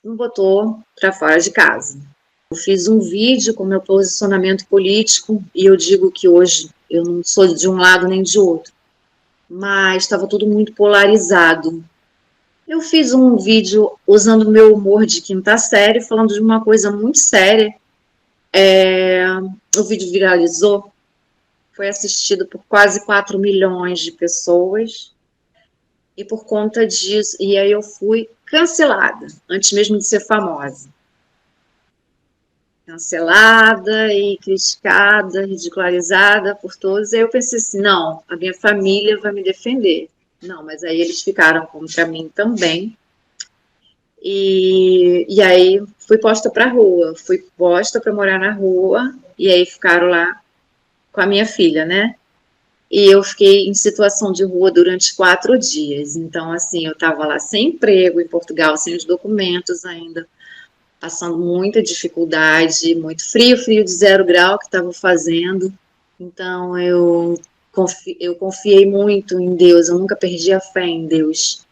me botou para fora de casa. Eu fiz um vídeo com meu posicionamento político e eu digo que hoje eu não sou de um lado nem de outro, mas estava tudo muito polarizado. Eu fiz um vídeo usando o meu humor de quinta série, falando de uma coisa muito séria. O vídeo viralizou, foi assistido por quase 4 milhões de pessoas. E por conta disso, e aí eu fui cancelada, antes mesmo de ser famosa. Cancelada e criticada, ridicularizada por todos. Aí eu pensei assim, não, a minha família vai me defender. Não, mas aí eles ficaram contra mim também. E aí fui posta para rua, fui posta para morar na rua, e aí ficaram lá com a minha filha, né? E eu fiquei em situação de rua durante 4 dias. Então, assim, eu estava lá sem emprego em Portugal, sem os documentos ainda, passando muita dificuldade, muito frio, frio de 0 grau que estava fazendo. Então, eu confiei muito em Deus, eu nunca perdi a fé em Deus.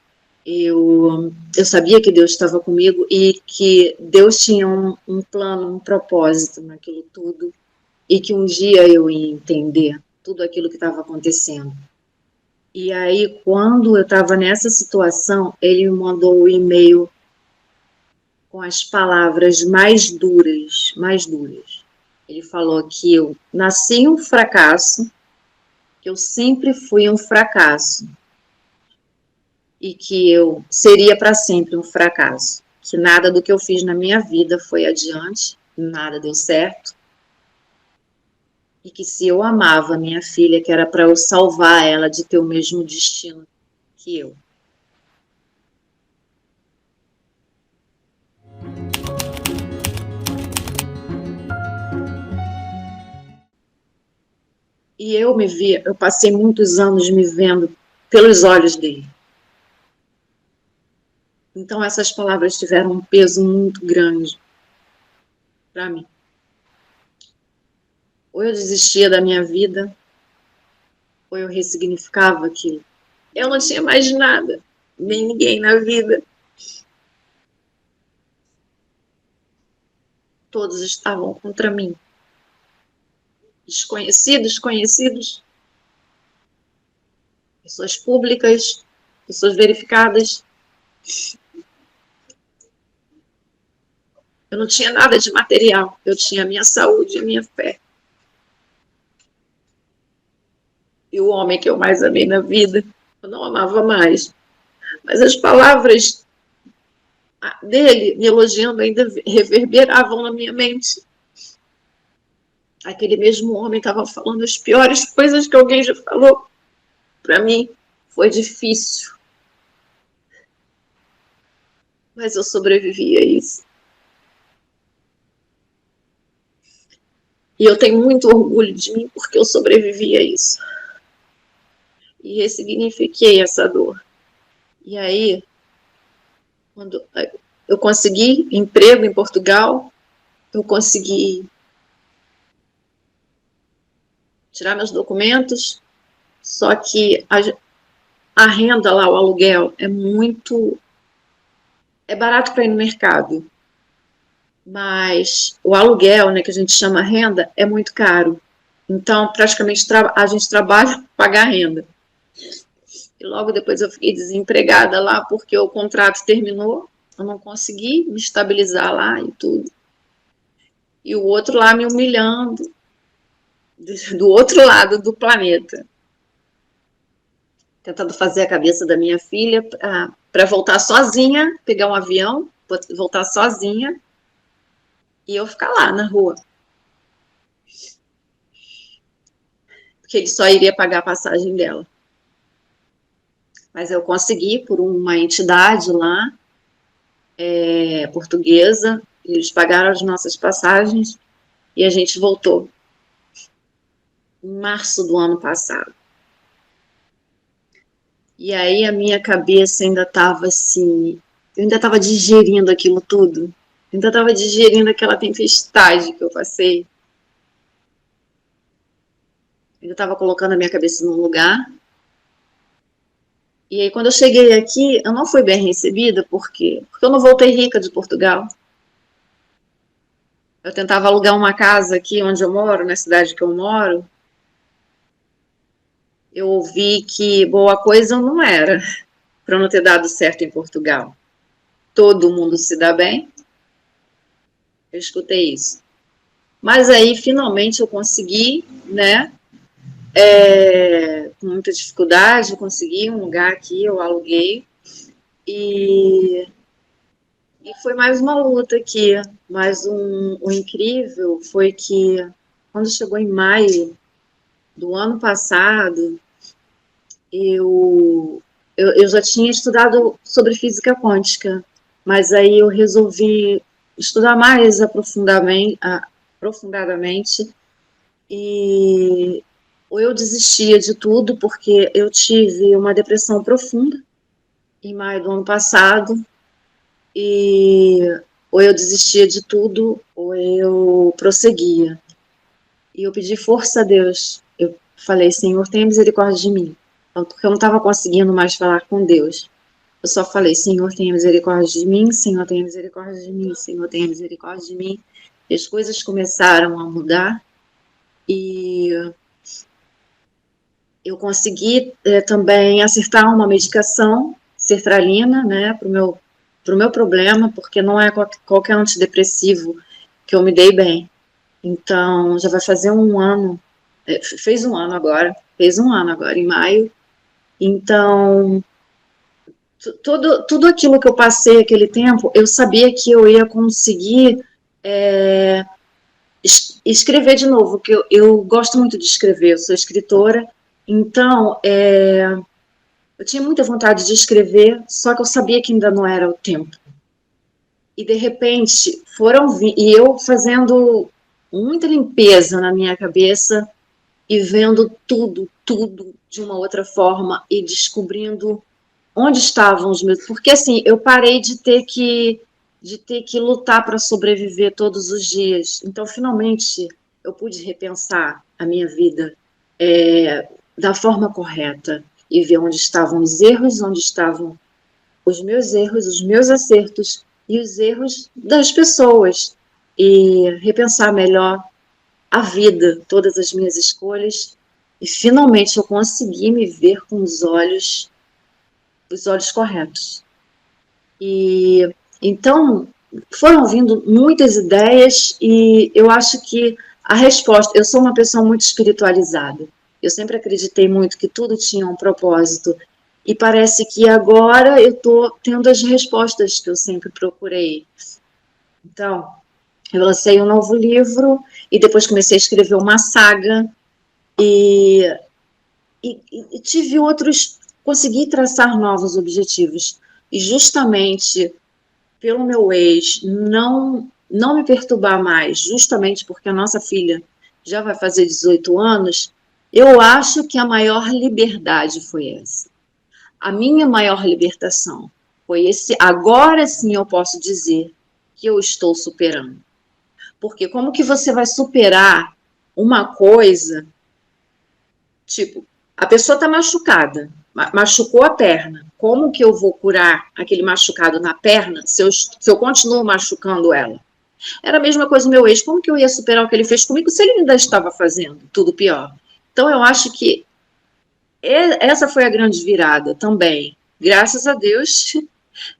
Eu sabia que Deus estava comigo e que Deus tinha um plano, um propósito naquilo tudo, e que um dia eu ia entender tudo aquilo que estava acontecendo. E aí, quando eu estava nessa situação, ele me mandou o e-mail com as palavras mais duras, mais duras. Ele falou que eu nasci um fracasso, que eu sempre fui um fracasso e que eu seria para sempre um fracasso, que nada do que eu fiz na minha vida foi adiante, nada deu certo, e que se eu amava minha filha, que era para eu salvar ela de ter o mesmo destino que eu. E eu passei muitos anos me vendo pelos olhos dele. Então essas palavras tiveram um peso muito grande para mim. Ou eu desistia da minha vida, ou eu ressignificava aquilo. Eu não tinha mais nada, nem ninguém na vida. Todos estavam contra mim. Desconhecidos, conhecidos, pessoas públicas, pessoas verificadas. Eu não tinha nada de material, eu tinha a minha saúde e a minha fé. E o homem que eu mais amei na vida, eu não amava mais. Mas as palavras dele me elogiando ainda reverberavam na minha mente. Aquele mesmo homem estava falando as piores coisas que alguém já falou para mim. Foi difícil, mas eu sobrevivi a isso. E eu tenho muito orgulho de mim porque eu sobrevivi a isso. E ressignifiquei essa dor. E aí, quando eu consegui emprego em Portugal, eu consegui tirar meus documentos, só que a renda lá, o aluguel, é barato para ir no mercado, mas o aluguel, né, que a gente chama renda, é muito caro. Então, praticamente, a gente trabalha para pagar a renda. E logo depois eu fiquei desempregada lá, porque o contrato terminou, eu não consegui me estabilizar lá e tudo. E o outro lá me humilhando, do outro lado do planeta. Tentando fazer a cabeça da minha filha para voltar sozinha, pegar um avião, voltar sozinha, e eu ficar lá na rua. Porque ele só iria pagar a passagem dela. Mas eu consegui por uma entidade lá, portuguesa, eles pagaram as nossas passagens e a gente voltou em março do ano passado. E aí a minha cabeça ainda estava assim, eu ainda estava digerindo aquilo tudo, ainda estava digerindo aquela tempestade que eu passei. Eu estava colocando a minha cabeça no lugar. E aí, quando eu cheguei aqui, eu não fui bem recebida, por quê? Porque eu não voltei rica de Portugal. Eu tentava alugar uma casa aqui onde eu moro, na cidade que eu moro. Eu ouvi que boa coisa eu não era, para não ter dado certo em Portugal. Todo mundo se dá bem. Eu escutei isso. Mas aí, finalmente, eu consegui, né, Com muita dificuldade, eu consegui um lugar aqui, eu aluguei, e, e foi mais uma luta aqui. Mas o incrível foi que, quando chegou em maio do ano passado, eu já tinha estudado sobre física quântica, mas aí eu resolvi estudar mais aprofundadamente, e ou eu desistia de tudo, porque eu tive uma depressão profunda em maio do ano passado, e ou eu desistia de tudo, ou eu prosseguia. E eu pedi força a Deus. Eu falei, Senhor, tenha misericórdia de mim. Porque eu não estava conseguindo mais falar com Deus. Eu só falei, Senhor, tenha misericórdia de mim, Senhor, tenha misericórdia de mim, Senhor, tenha misericórdia de mim. E as coisas começaram a mudar, e eu consegui também acertar uma medicação, sertralina, né, para o meu problema, porque não é qualquer antidepressivo que eu me dei bem. Então, já vai fazer um ano, fez um ano agora, em maio. Então, tudo aquilo que eu passei aquele tempo, eu sabia que eu ia conseguir escrever de novo, que eu gosto muito de escrever, eu sou escritora, então eu tinha muita vontade de escrever, só que eu sabia que ainda não era o tempo. E de repente e eu fazendo muita limpeza na minha cabeça e vendo tudo de uma outra forma e descobrindo onde estavam os meus. Porque assim, eu parei de ter que lutar para sobreviver todos os dias. Então, finalmente, eu pude repensar a minha vida da forma correta e ver onde estavam os erros, onde estavam os meus acertos e os erros das pessoas, e repensar melhor a vida, todas as minhas escolhas, e finalmente eu consegui me ver com os olhos corretos. E então foram vindo muitas ideias, e eu acho que a resposta, eu sou uma pessoa muito espiritualizada. Eu sempre acreditei muito que tudo tinha um propósito, e parece que agora eu estou tendo as respostas que eu sempre procurei. Então, eu lancei um novo livro e depois comecei a escrever uma saga, e, e tive outros, consegui traçar novos objetivos. E justamente pelo meu ex não me perturbar mais, justamente porque a nossa filha já vai fazer 18 anos, eu acho que a maior liberdade foi essa. A minha maior libertação foi esse. Agora sim eu posso dizer que eu estou superando. Porque como que você vai superar uma coisa, tipo, a pessoa está machucada, machucou a perna. Como que eu vou curar aquele machucado na perna se eu continuo machucando ela? Era a mesma coisa do meu ex. Como que eu ia superar o que ele fez comigo se ele ainda estava fazendo tudo pior? Então, eu acho que essa foi a grande virada também. Graças a Deus,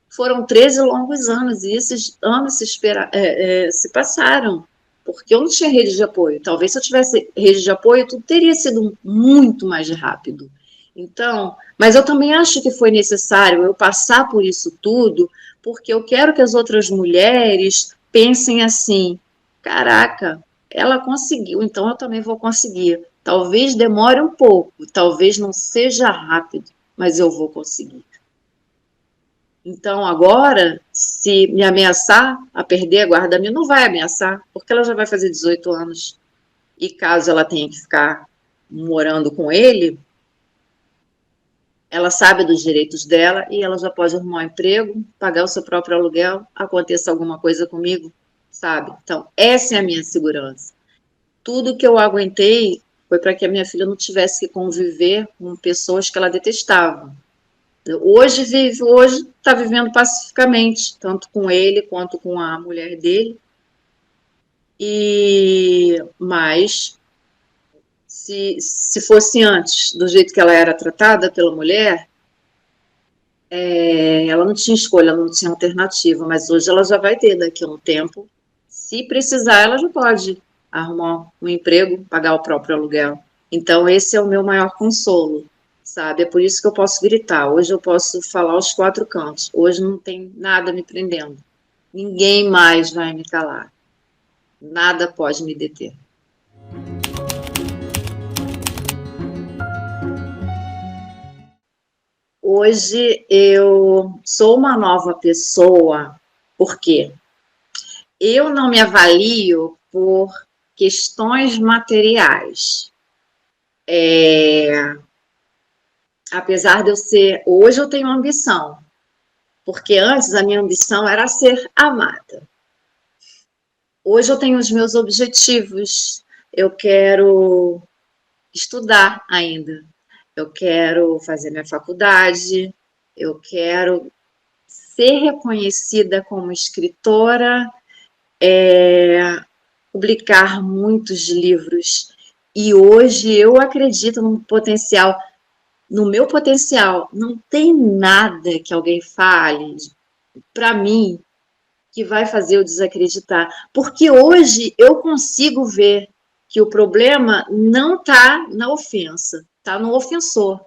foram 13 longos anos, e esses anos se passaram, porque eu não tinha rede de apoio. Talvez se eu tivesse rede de apoio, tudo teria sido muito mais rápido. Então, mas eu também acho que foi necessário eu passar por isso tudo, porque eu quero que as outras mulheres pensem assim: caraca, ela conseguiu, então eu também vou conseguir. Talvez demore um pouco, talvez não seja rápido, mas eu vou conseguir. Então, agora, se me ameaçar a perder a guarda minha, não vai ameaçar, porque ela já vai fazer 18 anos. E caso ela tenha que ficar morando com ele, ela sabe dos direitos dela e ela já pode arrumar um emprego, pagar o seu próprio aluguel, aconteça alguma coisa comigo, sabe? Então, essa é a minha segurança. Tudo que eu aguentei foi para que a minha filha não tivesse que conviver com pessoas que ela detestava. Hoje está vivendo pacificamente, tanto com ele quanto com a mulher dele. Mas se fosse antes, do jeito que ela era tratada pela mulher, ela não tinha escolha, ela não tinha alternativa, mas hoje ela já vai ter daqui a um tempo. Se precisar, ela já pode arrumar um emprego, pagar o próprio aluguel. Então, esse é o meu maior consolo, sabe? É por isso que eu posso gritar. Hoje eu posso falar aos quatro cantos. Hoje não tem nada me prendendo. Ninguém mais vai me calar. Nada pode me deter. Hoje eu sou uma nova pessoa, porque eu não me avalio por questões materiais. Apesar de eu ser. Hoje eu tenho ambição, porque antes a minha ambição era ser amada. Hoje eu tenho os meus objetivos. Eu quero estudar ainda. Eu quero fazer minha faculdade. Eu quero ser reconhecida como escritora, publicar muitos livros. E hoje eu acredito no potencial, no meu potencial. Não tem nada que alguém fale para mim que vai fazer eu desacreditar. Porque hoje eu consigo ver que o problema não está na ofensa, está no ofensor.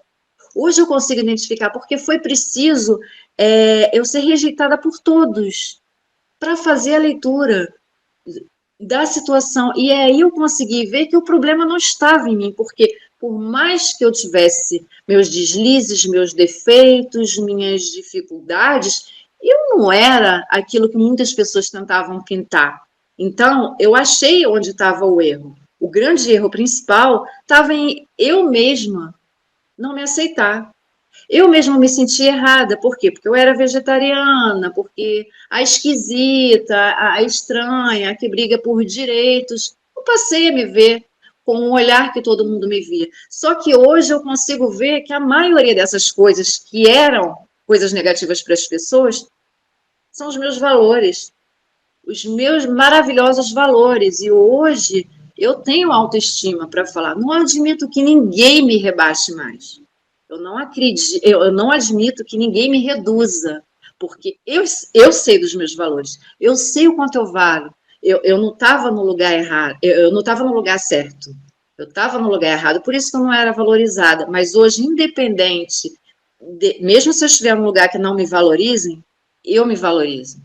Hoje eu consigo identificar, porque foi preciso eu ser rejeitada por todos para fazer a leitura da situação. E aí eu consegui ver que o problema não estava em mim, porque por mais que eu tivesse meus deslizes, meus defeitos, minhas dificuldades, eu não era aquilo que muitas pessoas tentavam pintar. Então, eu achei onde estava o erro. O grande erro principal estava em eu mesma não me aceitar. Eu mesma me sentia errada, por quê? Porque eu era vegetariana, porque a esquisita, a estranha, a que briga por direitos, eu passei a me ver com um olhar que todo mundo me via. Só que hoje eu consigo ver que a maioria dessas coisas que eram coisas negativas para as pessoas são os meus valores, os meus maravilhosos valores. E hoje eu tenho autoestima para falar, não admito que ninguém me rebaixe mais. Eu não acredito, eu não admito que ninguém me reduza, porque eu sei dos meus valores, eu sei o quanto eu valho. Eu não estava no lugar errado, eu não estava no lugar certo, eu estava no lugar errado, por isso que eu não era valorizada. Mas hoje, independente, mesmo se eu estiver num lugar que não me valorizem, eu me valorizo.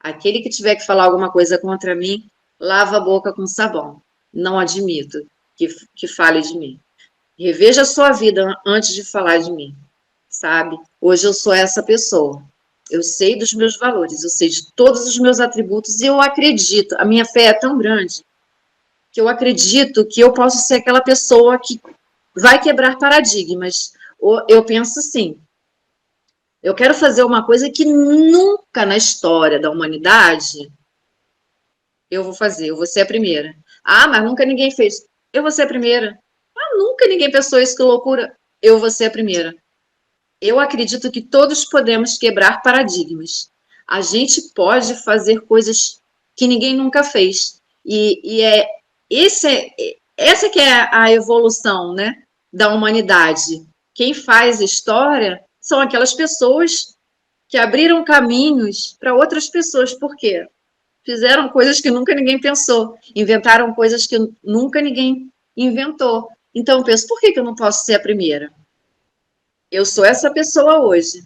Aquele que tiver que falar alguma coisa contra mim, lava a boca com sabão. Não admito que fale de mim. Reveja a sua vida antes de falar de mim, sabe? Hoje eu sou essa pessoa. Eu sei dos meus valores, eu sei de todos os meus atributos e eu acredito. A minha fé é tão grande que eu acredito que eu posso ser aquela pessoa que vai quebrar paradigmas. Eu penso assim, eu quero fazer uma coisa que nunca na história da humanidade eu vou fazer, eu vou ser a primeira. Ah, mas nunca ninguém fez. Eu vou ser a primeira. Ah, nunca ninguém pensou isso, que loucura. Eu vou ser a primeira. Eu acredito que todos podemos quebrar paradigmas. A gente pode fazer coisas que ninguém nunca fez. Esse essa que é a evolução, né, da humanidade. Quem faz história são aquelas pessoas que abriram caminhos para outras pessoas. Por quê? Fizeram coisas que nunca ninguém pensou, inventaram coisas que nunca ninguém inventou. Então eu penso, por que eu não posso ser a primeira? Eu sou essa pessoa hoje,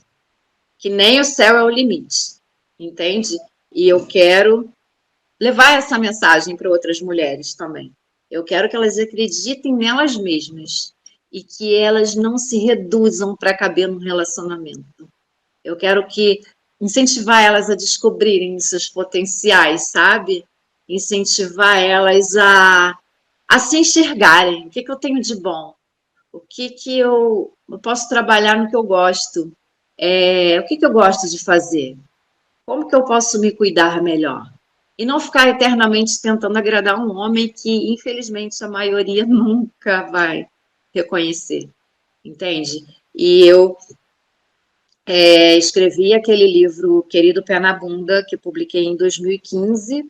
que nem o céu é o limite, entende? E eu quero levar essa mensagem para outras mulheres também. Eu quero que elas acreditem nelas mesmas e que elas não se reduzam para caber num relacionamento. Eu quero que incentivar elas a descobrirem seus potenciais, sabe? Incentivar elas a se enxergarem. O que, que eu tenho de bom? O que, que eu posso trabalhar no que eu gosto? O que, que eu gosto de fazer? Como que eu posso me cuidar melhor? E não ficar eternamente tentando agradar um homem que, infelizmente, a maioria nunca vai reconhecer, entende? E eu escrevi aquele livro Querido Pé na Bunda, que publiquei em 2015,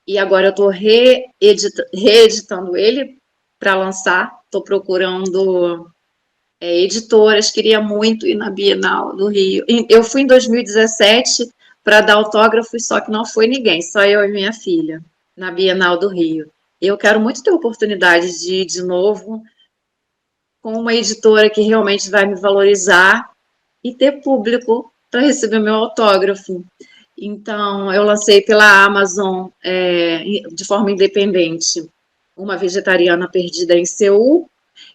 e agora eu estou reeditando ele para lançar. Estou procurando editoras, queria muito ir na Bienal do Rio. Eu fui em 2017 para dar autógrafo, só que não foi ninguém, só eu e minha filha, na Bienal do Rio. Eu quero muito ter oportunidade de ir de novo com uma editora que realmente vai me valorizar e ter público para receber meu autógrafo. Então, eu lancei pela Amazon, de forma independente, Uma Vegetariana Perdida em Seul,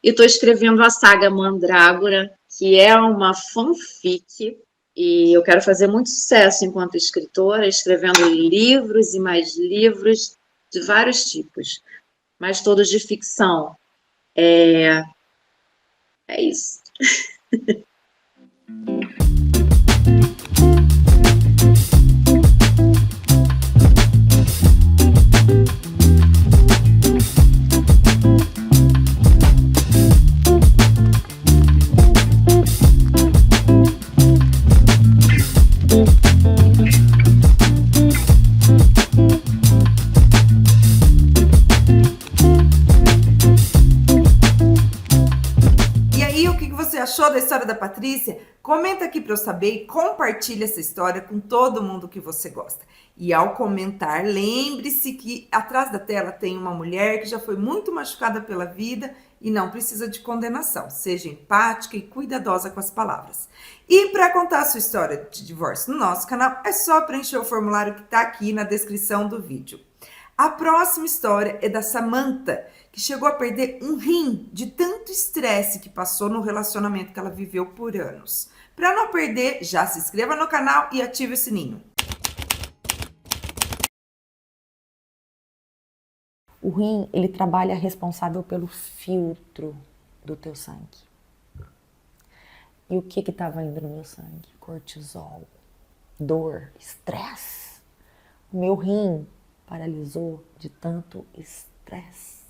e estou escrevendo a saga Mandrágora, que é uma fanfic, e eu quero fazer muito sucesso enquanto escritora, escrevendo livros e mais livros de vários tipos, mas todos de ficção. É isso.
E aí, o que você achou da história da Patrícia? Comenta aqui para eu saber e compartilha essa história com todo mundo que você gosta. E ao comentar, lembre-se que atrás da tela tem uma mulher que já foi muito machucada pela vida e não precisa de condenação. Seja empática e cuidadosa com as palavras. E para contar a sua história de divórcio no nosso canal, é só preencher o formulário que está aqui na descrição do vídeo. A próxima história é da Samantha, que chegou a perder um rim de tanto estresse que passou no relacionamento que ela viveu por anos. Para não perder, já se inscreva no canal e ative o sininho.
O rim, ele trabalha responsável pelo filtro do teu sangue. E o que estava indo no meu sangue? Cortisol, dor, estresse. O meu rim paralisou de tanto estresse.